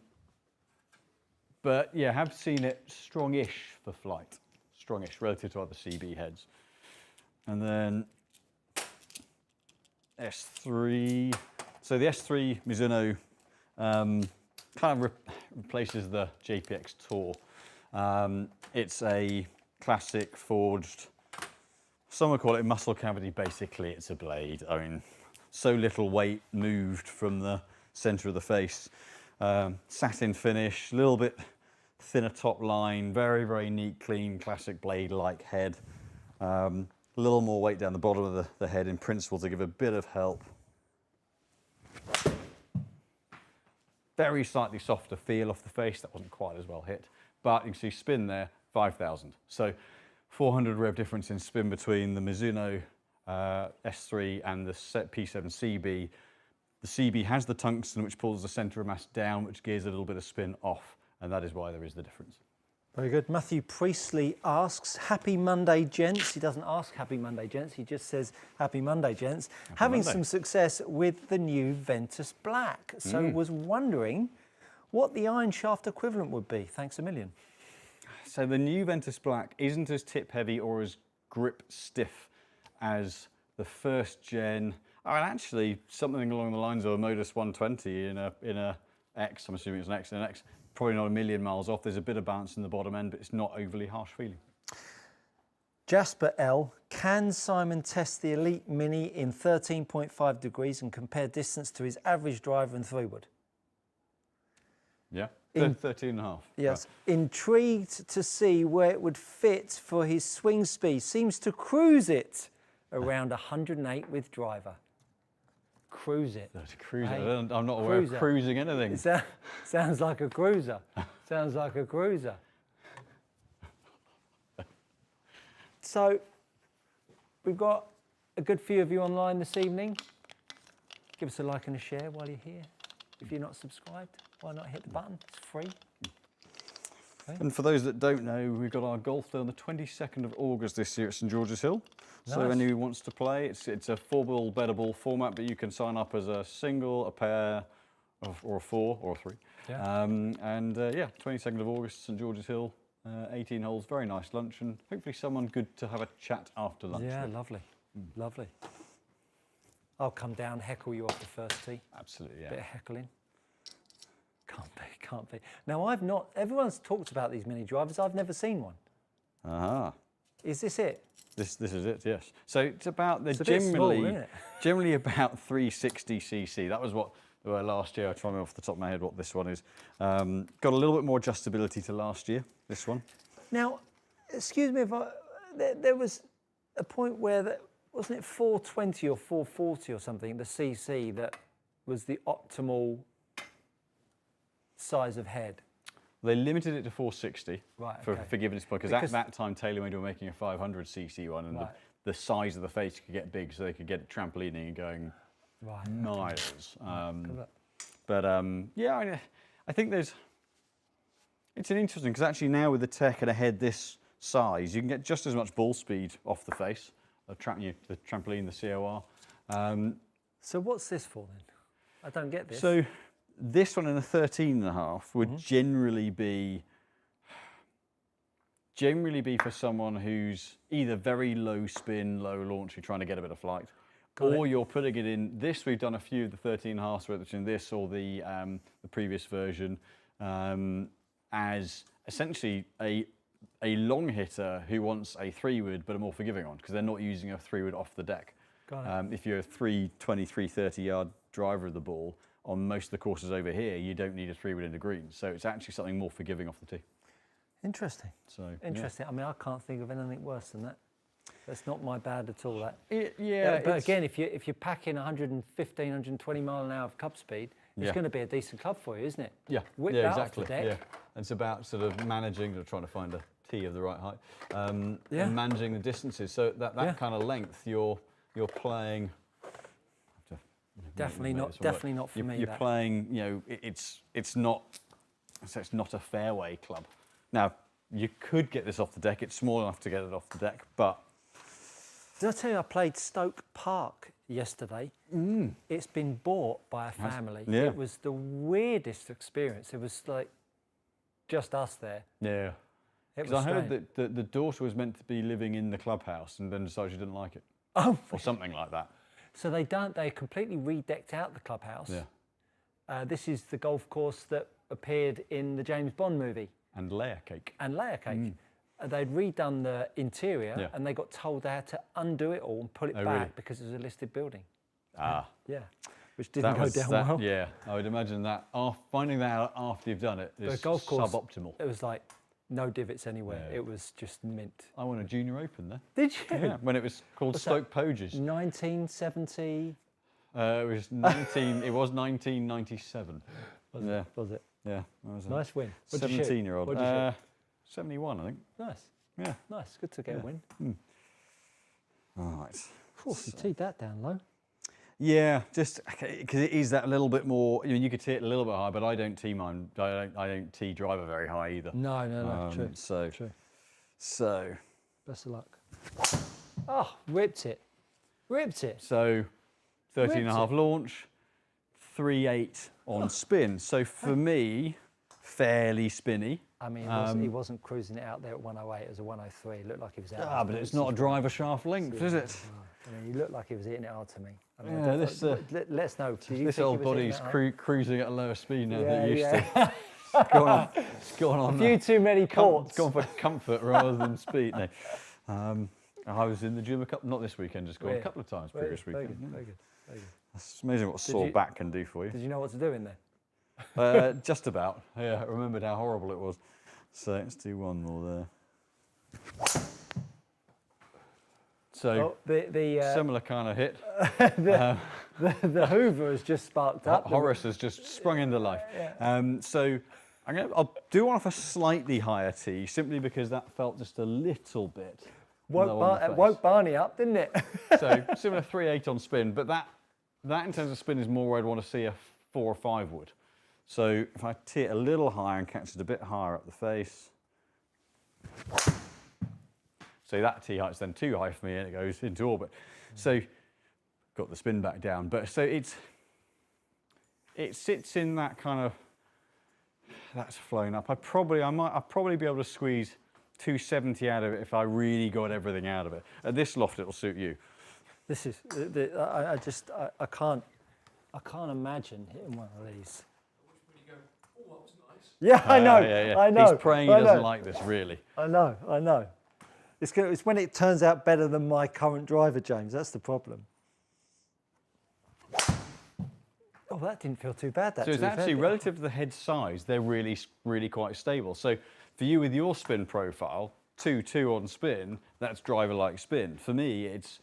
But yeah, have seen it strongish for flight, strongish relative to other CB heads. And then S3. So the S3 Mizuno kind of replaces the JPX Tour. It's a classic forged, some would call it muscle cavity. Basically, it's a blade. I mean, so little weight moved from the center of the face. Satin finish, a little bit thinner top line, very, very neat, clean, classic blade-like head. A little more weight down the bottom of the head in principle to give a bit of help. Very slightly softer feel off the face. That wasn't quite as well hit, but you can see spin there, 5,000. So 400 rev difference in spin between the Mizuno S3 and the P7CB. The CB has the tungsten, which pulls the center of mass down, which gears a little bit of spin off, and that is why there is the difference. Very good. Matthew Priestley asks, happy Monday, gents. He doesn't ask happy Monday, gents. He just says happy Monday, gents. Having some success with the new Ventus Black. So was wondering what the iron shaft equivalent would be. Thanks a million. So the new Ventus Black isn't as tip heavy or as grip stiff as the first gen. And actually something along the lines of a Modus 120 in a X. I'm assuming it's an X in an X. Probably not a million miles off. There's a bit of bounce in the bottom end, but it's not overly harsh feeling. Jasper L, can Simon test the Elite Mini in 13.5 degrees and compare distance to his average driver and 3-wood? Yeah, 13.5. Yes, intrigued to see where it would fit for his swing speed. Seems to cruise it around 108 with driver. cruise it. To cruise Hey, it. I'm not aware of cruising anything. It sounds like a cruiser. Sounds like a cruiser. So, we've got a good few of you online this evening. Give us a like and a share while you're here. If you're not subscribed, why not hit the button? It's free. Okay. And for those that don't know, we've got our golf day on the 22nd of August this year at St George's Hill. So Nice. anyone who wants to play, it's a 4-ball, better ball format, but you can sign up as a single, a pair, or a 4, or a 3. Yeah. Yeah, 22nd of August, St George's Hill, 18 holes, very nice lunch, and hopefully someone good to have a chat after lunch. Yeah, with. lovely. Lovely. I'll come down, heckle you off the first tee. Absolutely, yeah. Bit of heckling. Can't be. Now, everyone's talked about these mini drivers. I've never seen one. Aha. Is this it? This is it, yes. So it's about, they're It's a bit small, isn't it? generally about 360cc. That was what they were last year. I try to remember off the top of my head what this one is. Got a little bit more adjustability to last year, this one. Now, excuse me if there was a point where, wasn't it 420 or 440 or something, the CC that was the optimal size of head? They limited it to 460 Right, for okay. forgiveness point, because at that time TaylorMade were making a 500cc one, and Right. the size of the face could get big, so they could get it trampolining and going Right. miles. Okay. Yeah, I think it's an interesting, because actually now with the tech and a head this size, you can get just as much ball speed off the face, the trampoline, the COR. So what's this for then? I don't get this. So this one in a 13.5 would generally be for someone who's either very low spin, low launch, you're trying to get a bit of flight, or you're putting it in this. We've done a few of the 13.5s, whether it's in this or the previous version, as essentially a long hitter who wants a 3-wood but a more forgiving one, because they're not using a 3-wood off the deck. If you're a 320, 330 yard driver of the ball, on most of the courses over here, you don't need a 3-wood in the green. So it's actually something more forgiving off the tee. Interesting. So interesting. Yeah. I mean, I can't think of anything worse than that. That's not my bad at all. That. Yeah. But again, if you're packing 115, 120 mile an hour of club speed, it's going to be a decent club for you, isn't it? Yeah. Whip yeah, that exactly. off the deck. Yeah. It's about sort of managing, or trying to find a tee of the right height, and managing the distances. So that kind of length, you're playing. Definitely not for me. You're playing, it's not a fairway club. Now, you could get this off the deck. It's small enough to get it off the deck, but. Did I tell you I played Stoke Park yesterday? It's been bought by a family. Yeah. It was the weirdest experience. It was like just us there. Yeah. Because I heard that the daughter was meant to be living in the clubhouse and then decided she didn't like it. Oh. Or something like that. So they completely redecked out the clubhouse. Yeah. This is the golf course that appeared in the James Bond movie. And layer cake. They'd redone the interior and they got told they had to undo it all and put it back really? because it was a listed building. Ah. Yeah. Which didn't go down well. Yeah, I would imagine that finding that out after you've done it is golf course, suboptimal. It was like no divots anywhere. Yeah. It was just mint. I won a junior open there. Did you? Yeah, when it was called Stoke Poges. 1970. It was 1997. Was it? Yeah. That was Nice win. 17-year-old. What'd you shoot? 71, I think. Nice. Yeah. Nice. Good to get a win. All right. You teed that down low. Yeah, just because it is that little bit more. You could tee it a little bit high, but I don't tee mine. I don't tee driver very high either. No. True. So. Best of luck. Oh, ripped it. So, 13.5 launch, 3.8 on spin. So for me, fairly spinny. I mean, he wasn't cruising it out there at 108. It was a 103. It looked like he was out. But it's not a driver shaft length, is it? I mean, he looked like he was hitting it hard to me. I mean, Yeah, let us know. This old body's cruising at a lower speed now than it used to. It's gone on. A few too many ports. Gone for comfort rather than speed. No. I was in the gym a couple, not this weekend, just gone a couple of times previous weekend. Very good. It's amazing what a sore back can do for you. Did you know what to do in there? Just about. Yeah, I remembered how horrible it was. So let's do one more there. So the similar kind of hit. The Hoover has just sparked up. Horace has just sprung into life. So I'll do one off a slightly higher tee, simply because that felt just a little bit low on the face. Woke Barney up, didn't it? So similar 3/8 on spin, but that in terms of spin is more where I'd want to see a 4 or 5 wood. So if I tee it a little higher and catch it a bit higher up the face. So that tee height's then too high for me and it goes into orbit. So got the spin back down, but so it sits in that kind of, that's flown up. I'd probably be able to squeeze 270 out of it if I really got everything out of it. At this loft, it'll suit you. This is, I can't imagine hitting one of these. Yeah, I know, I know. He's praying he doesn't like this, really. I know. It's when it turns out better than my current driver, James. That's the problem. Oh, that didn't feel too bad. So it's actually relative to the head size, they're really, really quite stable. So for you with your spin profile, 2-2 on spin, that's driver-like spin. For me, it's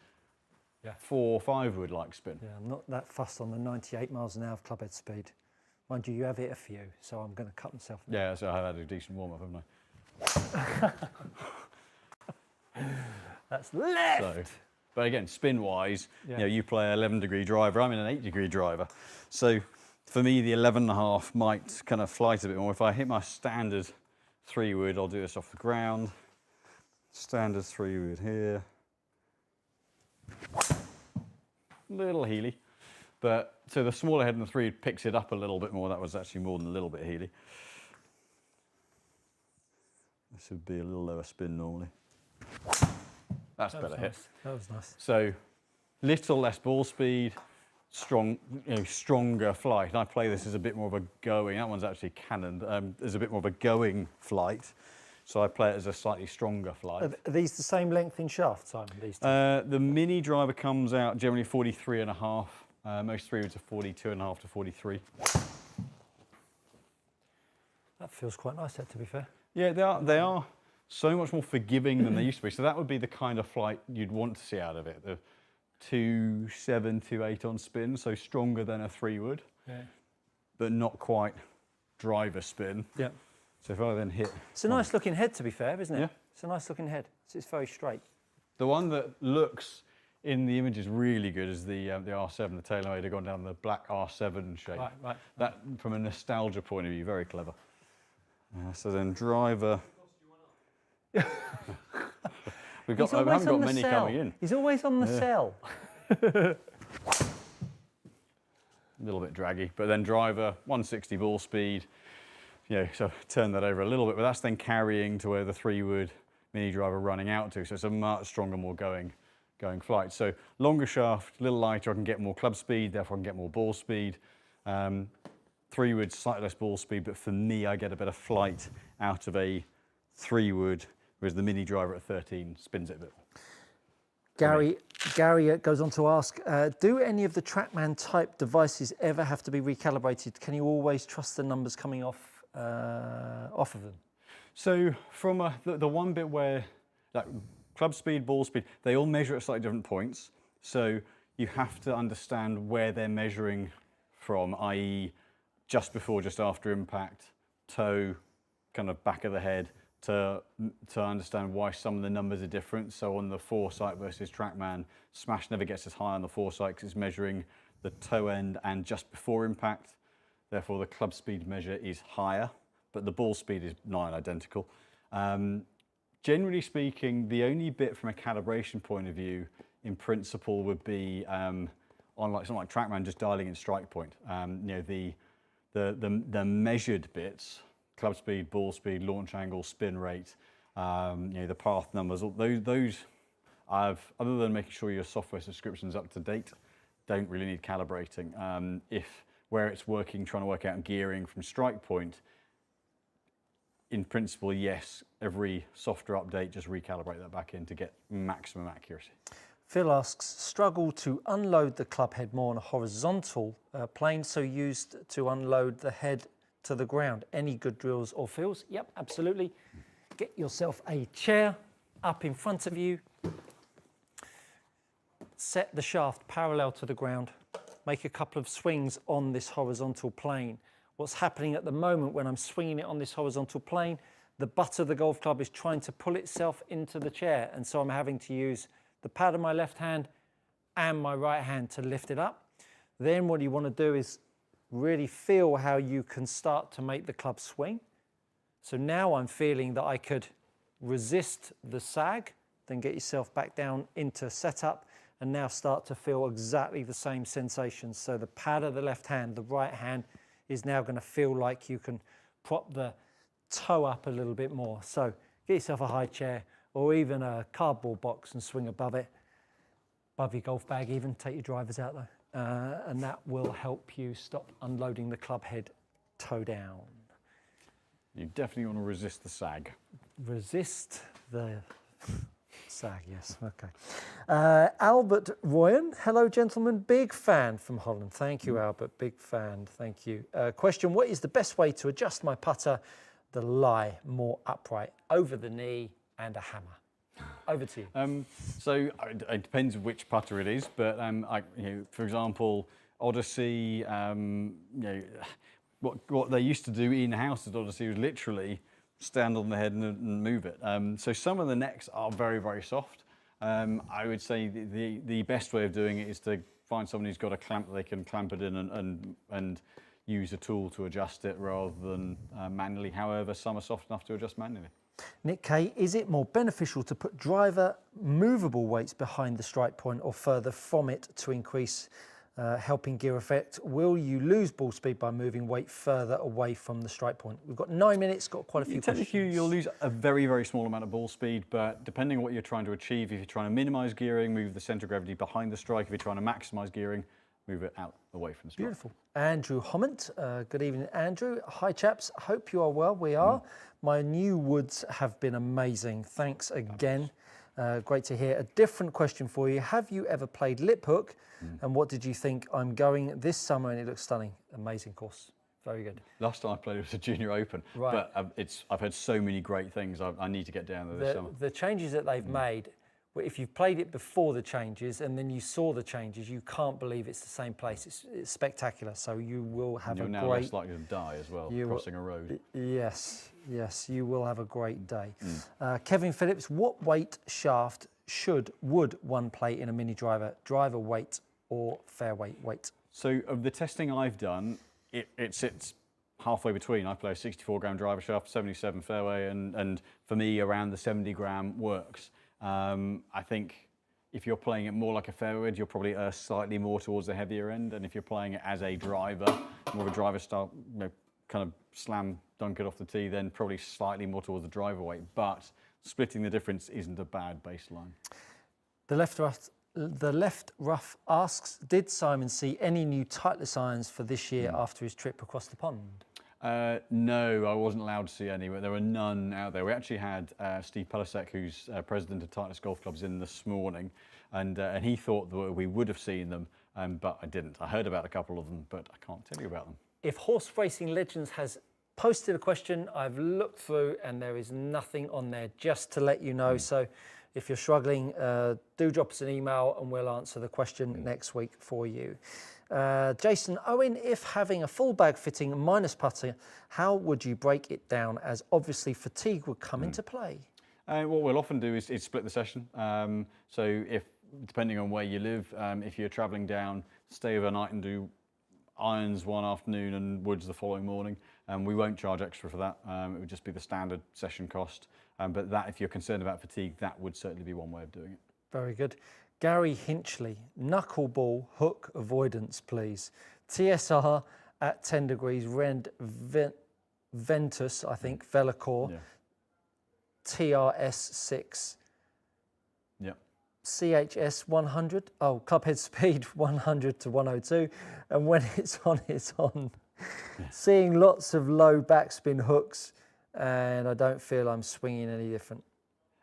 4 or 5 wood like spin. Yeah, I'm not that fussed on the 98 miles an hour of clubhead speed. Mind you, you have hit a few, so I'm going to cut myself. Yeah, so I've had a decent warm-up, haven't I? That's left. So, but again, spin-wise, you know, you play an 11-degree driver. I'm in an 8-degree driver. So for me, the 11.5 might kind of flight a bit more. If I hit my standard 3 wood, I'll do this off the ground. Standard 3 wood here. Little heely. But so the smaller head and the 3 picks it up a little bit more. That was actually more than a little bit heely. This would be a little lower spin normally. That's better hit. That was nice. So, little less ball speed, stronger flight. And I play this as a bit more of a going. That one's actually cannoned. As a bit more of a going flight. So I play it as a slightly stronger flight. Are these the same length in shaft, Simon? These two? The mini driver comes out generally 43.5. Most 3 woods are 42.5 to 43. That feels quite nice, that, to be fair. Yeah, they are so much more forgiving than they used to be. So that would be the kind of flight you'd want to see out of it. The 2.7, 2.8 on spin, so stronger than a 3 wood, but not quite driver spin. Yeah. So if I then hit... It's a nice looking head, to be fair, isn't it? Yeah. It's a nice looking head. It's very straight. The one that looks in the image is really good is the R7, the TaylorMade have gone down the black R7 shape. Right. That, from a nostalgia point of view, very clever. So then driver... I haven't got many coming in. He's always on the cell. A little bit draggy, but then driver, 160 ball speed. So turn that over a little bit, but that's then carrying to where the 3 wood mini driver running out to. So it's a much stronger, more going flight. So longer shaft, a little lighter, I can get more club speed, therefore I can get more ball speed. 3 wood, slightly less ball speed, but for me, I get a better flight out of a 3 wood, whereas the mini driver at 13 spins it a bit. Gary goes on to ask, do any of the TrackMan type devices ever have to be recalibrated? Can you always trust the numbers coming off of them? So from the one bit where like club speed, ball speed, they all measure at slightly different points. So you have to understand where they're measuring from, i.e. just before, just after impact, toe, kind of back of the head, to understand why some of the numbers are different. So on the foresight versus TrackMan, Smash never gets as high on the foresight because it's measuring the toe end and just before impact. Therefore, the club speed measure is higher, but the ball speed is nigh identical. Generally speaking, the only bit from a calibration point of view, in principle, would be on something like TrackMan, just dialing in strike point. The measured bits, club speed, ball speed, launch angle, spin rate, the path numbers, those other than making sure your software subscription's up to date, don't really need calibrating. Where it's working, trying to work out gearing from strike point, in principle, yes, every software update, just recalibrate that back in to get maximum accuracy. Phil asks, struggle to unload the club head more on a horizontal plane, so used to unload the head to the ground. Any good drills or feels? Yep, absolutely. Get yourself a chair up in front of you. Set the shaft parallel to the ground. make a couple of swings on this horizontal plane. What's happening at the moment when I'm swinging it on this horizontal plane, the butt of the golf club is trying to pull itself into the chair. And so I'm having to use the pad of my left hand and my right hand to lift it up. Then what you want to do is really feel how you can start to make the club swing. So now I'm feeling that I could resist the sag, then get yourself back down into setup, and now start to feel exactly the same sensations. So the pad of the left hand, the right hand is now going to feel like you can prop the toe up a little bit more. So get yourself a high chair or even a cardboard box and swing above it, above your golf bag even, take your drivers out though. And that will help you stop unloading the club head toe down. You definitely want to resist the sag. Resist the sag, yes, okay. Albert Royan, hello gentlemen, big fan from Holland. Thank you, Albert, big fan, thank you. Question, what is the best way to adjust my putter, the lie more upright, over the knee and a hammer? Over to you. So it depends which putter it is, but for example, Odyssey, what they used to do in-house at Odyssey was literally stand on the head and move it. So some of the necks are very, very soft. I would say the best way of doing it is to find someone who's got a clamp that they can clamp it in and use a tool to adjust it rather than manually. However, some are soft enough to adjust manually. Nick Kay, is it more beneficial to put driver movable weights behind the strike point or further from it to increase helping gear effect? Will you lose ball speed by moving weight further away from the strike point? We've got 9 minutes, got quite a few questions. Technically, you'll lose a very, very small amount of ball speed, but depending on what you're trying to achieve, if you're trying to minimize gearing, move the center of gravity behind the strike. If you're trying to maximize gearing, move it out away from the strike. Beautiful. Andrew Hommant, good evening, Andrew. Hi, chaps. Hope you are well. We are. My new woods have been amazing. Thanks again. Great to hear. A different question for you. Have you ever played lip hook? And what did you think? I'm going this summer and it looks stunning. Amazing course. Very good. Last time I played it was a Junior Open, right. But I've heard so many great things. I need to get down there this summer. The changes that they've made, if you've played it before the changes and then you saw the changes, you can't believe it's the same place. It's spectacular. So you will have a great... You're now less likely to die as well, crossing a road. Yes, you will have a great day. Kevin Phillips, what weight shaft would one play in a mini driver? Driver weight or fairway weight? So of the testing I've done, it sits halfway between. I play a 64-gram driver shaft, 77 fairway, and for me around the 70-gram works. I think if you're playing it more like a fairway wedge, you'll probably err slightly more towards the heavier end. And if you're playing it as a driver, more of a driver style, kind of slam dunk it off the tee, then probably slightly more towards the driver weight. But splitting the difference isn't a bad baseline. The left rough asks, did Simon see any new Titleist irons for this year after his trip across the pond? No, I wasn't allowed to see any, but there were none out there. We actually had Steve Pelisek, who's president of Titleist Golf Clubs, in this morning, and he thought that we would have seen them, but I didn't. I heard about a couple of them, but I can't tell you about them. If Horse Racing Legends has posted a question, I've looked through and there is nothing on there, just to let you know. So if you're struggling, do drop us an email and we'll answer the question next week for you. Jason Owen, if having a full bag fitting minus putter, how would you break it down, as obviously fatigue would come into play? What we'll often do is split the session. So if, depending on where you live, if you're traveling down, stay overnight and do irons one afternoon and woods the following morning. We won't charge extra for that. It would just be the standard session cost. But that, if you're concerned about fatigue, that would certainly be one way of doing it. Very good. Gary Hinchley, knuckleball hook avoidance, please. TSR at 10 degrees, Rend Ventus, I think, Velocore, yeah. TRS 6. Yeah. CHS 100, clubhead speed 100 to 102, and when it's on, it's on. Yeah. Seeing lots of low backspin hooks, and I don't feel I'm swinging any different.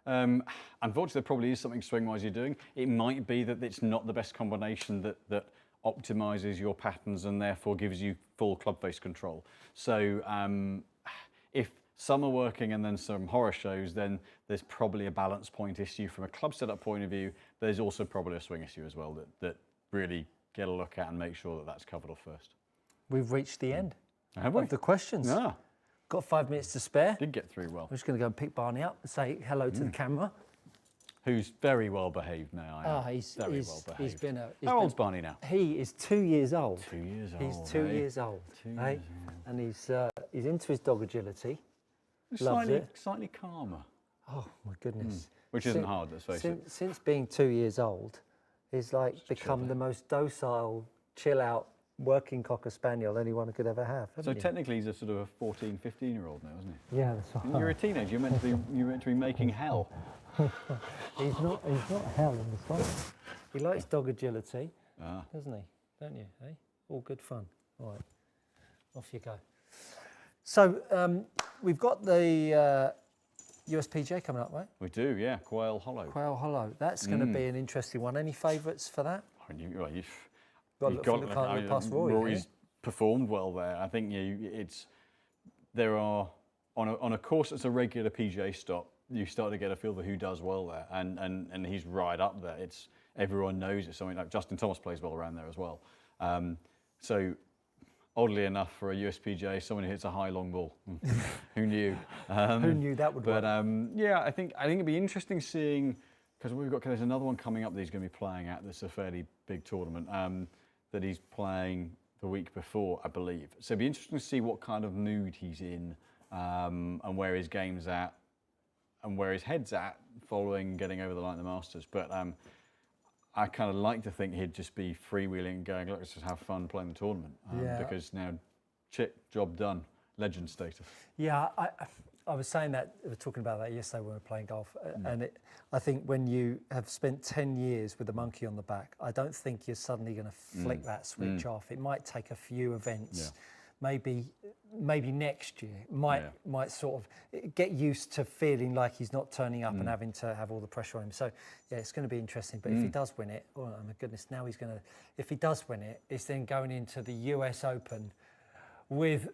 Unfortunately, there probably is something swing-wise you're doing. It might be that it's not the best combination that optimizes your patterns and therefore gives you full club face control. So if some are working and then some horror shows, then there's probably a balance point issue from a club setup point of view. There's also probably a swing issue as well that really get a look at and make sure that that's covered off first. We've reached the end Have we? of the questions. Yeah. Got 5 minutes to spare. Did get through well. I'm just going to go and pick Barney up and say hello to the camera. Who's very well behaved now. Oh, he's well behaved. He's been a. How old's Barney now? He is 2 years old. 2 years old. He's 2 years old. 2 eh? years old. And he's into his dog agility. Loves Slightly, it. slightly calmer. Oh my goodness. Which isn't hard, let's face it. Since being 2 years old, he's like become the most docile, chill out, working Cocker Spaniel anyone could ever have. So technically he's a sort of a 14, 15-year-old now, isn't he? Yeah, that's right. You're a teenager, you're meant to be making hell. He's not hell in this one. He likes dog agility, doesn't he? Don't you? Eh? All good fun. All right, off you go. So we've got the USPGA coming up, right? We do, yeah. Quail Hollow. Quail Hollow. That's going to be an interesting one. Any favourites for that? You've got past Rory. Rory's performed well there. I think there are on a course that's a regular PGA stop. You start to get a feel for who does well there, and he's right up there. Everyone knows it's something like Justin Thomas plays well around there as well. So oddly enough, for a USPGA, someone who hits a high long ball, who knew? Who knew that would work? But yeah, I think it'd be interesting seeing, because there's another one coming up that he's going to be playing at. That's a fairly big tournament that he's playing the week before, I believe. So it'd be interesting to see what kind of mood he's in and where his game's at and where his head's at following getting over the line at the Masters. But I kind of like to think he'd just be freewheeling and going, look, let's just have fun playing the tournament. Because now, job done, legend status. Yeah, I was saying that, we were talking about that yesterday when we were playing golf. And I think when you have spent 10 years with a monkey on the back, I don't think you're suddenly going to flick that switch off. It might take a few events. Maybe next year might sort of get used to feeling like he's not turning up and having to have all the pressure on him. So yeah, it's going to be interesting. But if he does win it, oh my goodness, now he's going to. If he does win it, it's then going into the US Open with.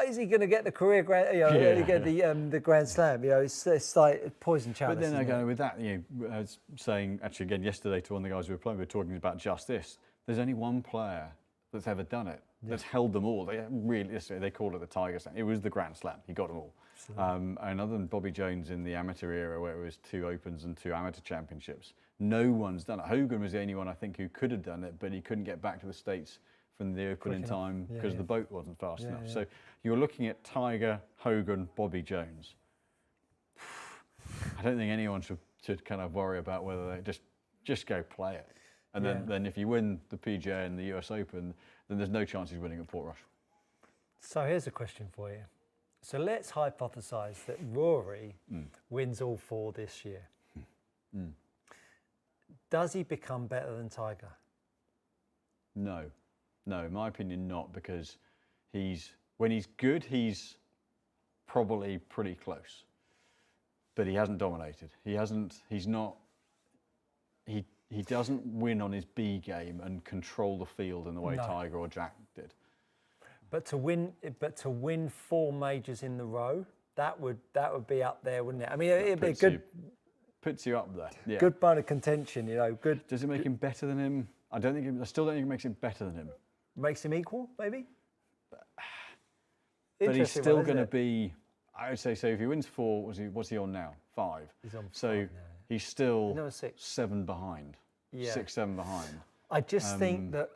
Is he going to get the career grand? Get the Grand Slam? It's like poison chalice. But then again, with that, I was saying actually again yesterday to one of the guys we were playing, we were talking about just this. There's only one player that's ever done it. That's held them all. They call it the Tiger Slam. It was the Grand Slam. He got them all. And other than Bobby Jones in the amateur era, where it was 2 Opens and 2 amateur championships, no one's done it. Hogan was the only one I think who could have done it, but he couldn't get back to the States from the Open in time because the boat wasn't fast enough. So you're looking at Tiger, Hogan, Bobby Jones. I don't think anyone should kind of worry about whether they just go play it. And then if you win the PGA and the US Open, then there's no chance he's winning at Portrush. So here's a question for you. So let's hypothesise that Rory wins all 4 this year. Does he become better than Tiger? No, in my opinion, not, because when he's good, he's probably pretty close. But he hasn't dominated. He doesn't win on his B game and control the field in the way Tiger or Jack did. But to win 4 majors in the row, that would be up there, wouldn't it? I mean, it'd be a good. Puts you up there. Yeah. Good bone of contention, Good. Does it make him better than him? I still don't think it makes him better than him. Makes him equal, maybe. But he's still going to be. I would say so. If he wins 4, what's he on now? 5. He's on 5 so now. He's still 6. 7 behind. Yeah. 6, 7 behind. I just think that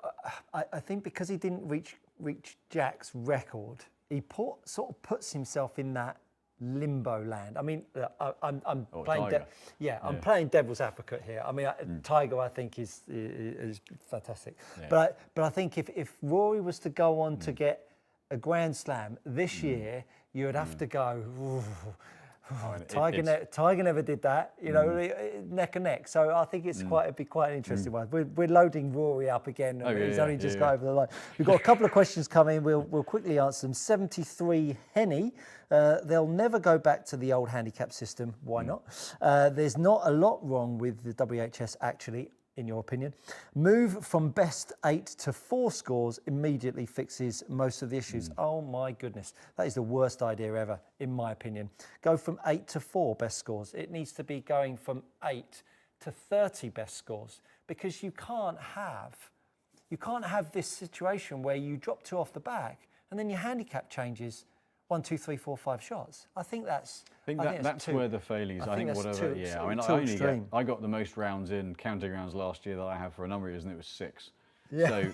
I think because he didn't reach Jack's record, he sort of puts himself in that limbo land. I mean, I'm playing. I'm playing devil's advocate here. I mean, Tiger, I think is fantastic. Yeah. But I think if Rory was to go on to get a Grand Slam this year, you would have to go. Tiger never did that, neck and neck. So I think it'd be quite an interesting one. We're loading Rory up again. He's only just got over the line. We've got a couple of questions coming. We'll quickly answer them. 73 Henny. They'll never go back to the old handicap system. Why not? There's not a lot wrong with the WHS actually, in your opinion. Move from best 8 to 4 scores immediately fixes most of the issues. Oh my goodness, that is the worst idea ever, in my opinion. Go from 8 to 4 best scores. It needs to be going from 8 to 30 best scores, because you can't have You can't have this situation where you drop 2 off the back and then your handicap changes 1, 2, 3, 4, 5 shots. I think that's that's where the failures. I think whatever. Yeah, I mean, I got the most rounds in counting rounds last year that I have for a number of years, and it was 6. Yeah. So.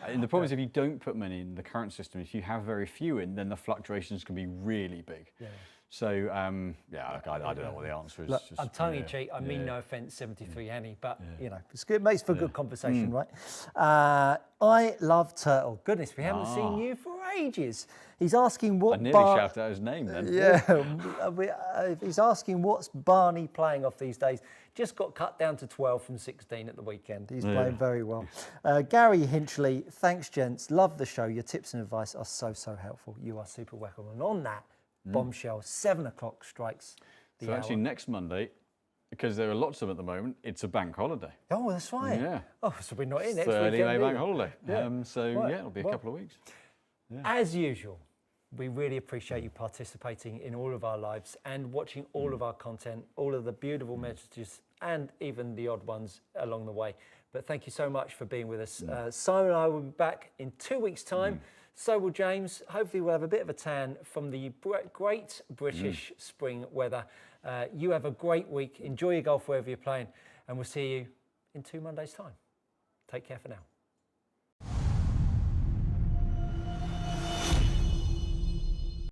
And the problem is if you don't put many in the current system, if you have very few in, then the fluctuations can be really big. Yeah. So, yeah, I don't know what the answer is. Look, I'm tongue in cheek. I mean no offence, 73 Henny, but you know, it's good. It makes for good conversation, right? I love Turtle. Goodness, we haven't seen you for ages. He's asking what. I nearly shouted out his name then. Yeah, he's asking what's Barney playing off these days. Just got cut down to 12 from 16 at the weekend. He's playing very well. Gary Hinchley, thanks, gents. Love the show. Your tips and advice are so helpful. You are super welcome. And on that bombshell, 7 o'clock strikes the hour. Actually next Monday, because there are lots of them at the moment, it's a bank holiday. Oh, that's right. Yeah. Oh, so we're not in next week. 30 May bank holiday. Yeah. Yeah, it'll be a couple of weeks. Yeah. As usual, we really appreciate you participating in all of our lives and watching all of our content, all of the beautiful messages and even the odd ones along the way. But thank you so much for being with us. Simon and I will be back in 2 weeks' time. So will James. Hopefully we'll have a bit of a tan from the great British spring weather. You have a great week. Enjoy your golf wherever you're playing. And we'll see you in 2 Mondays' time. Take care for now.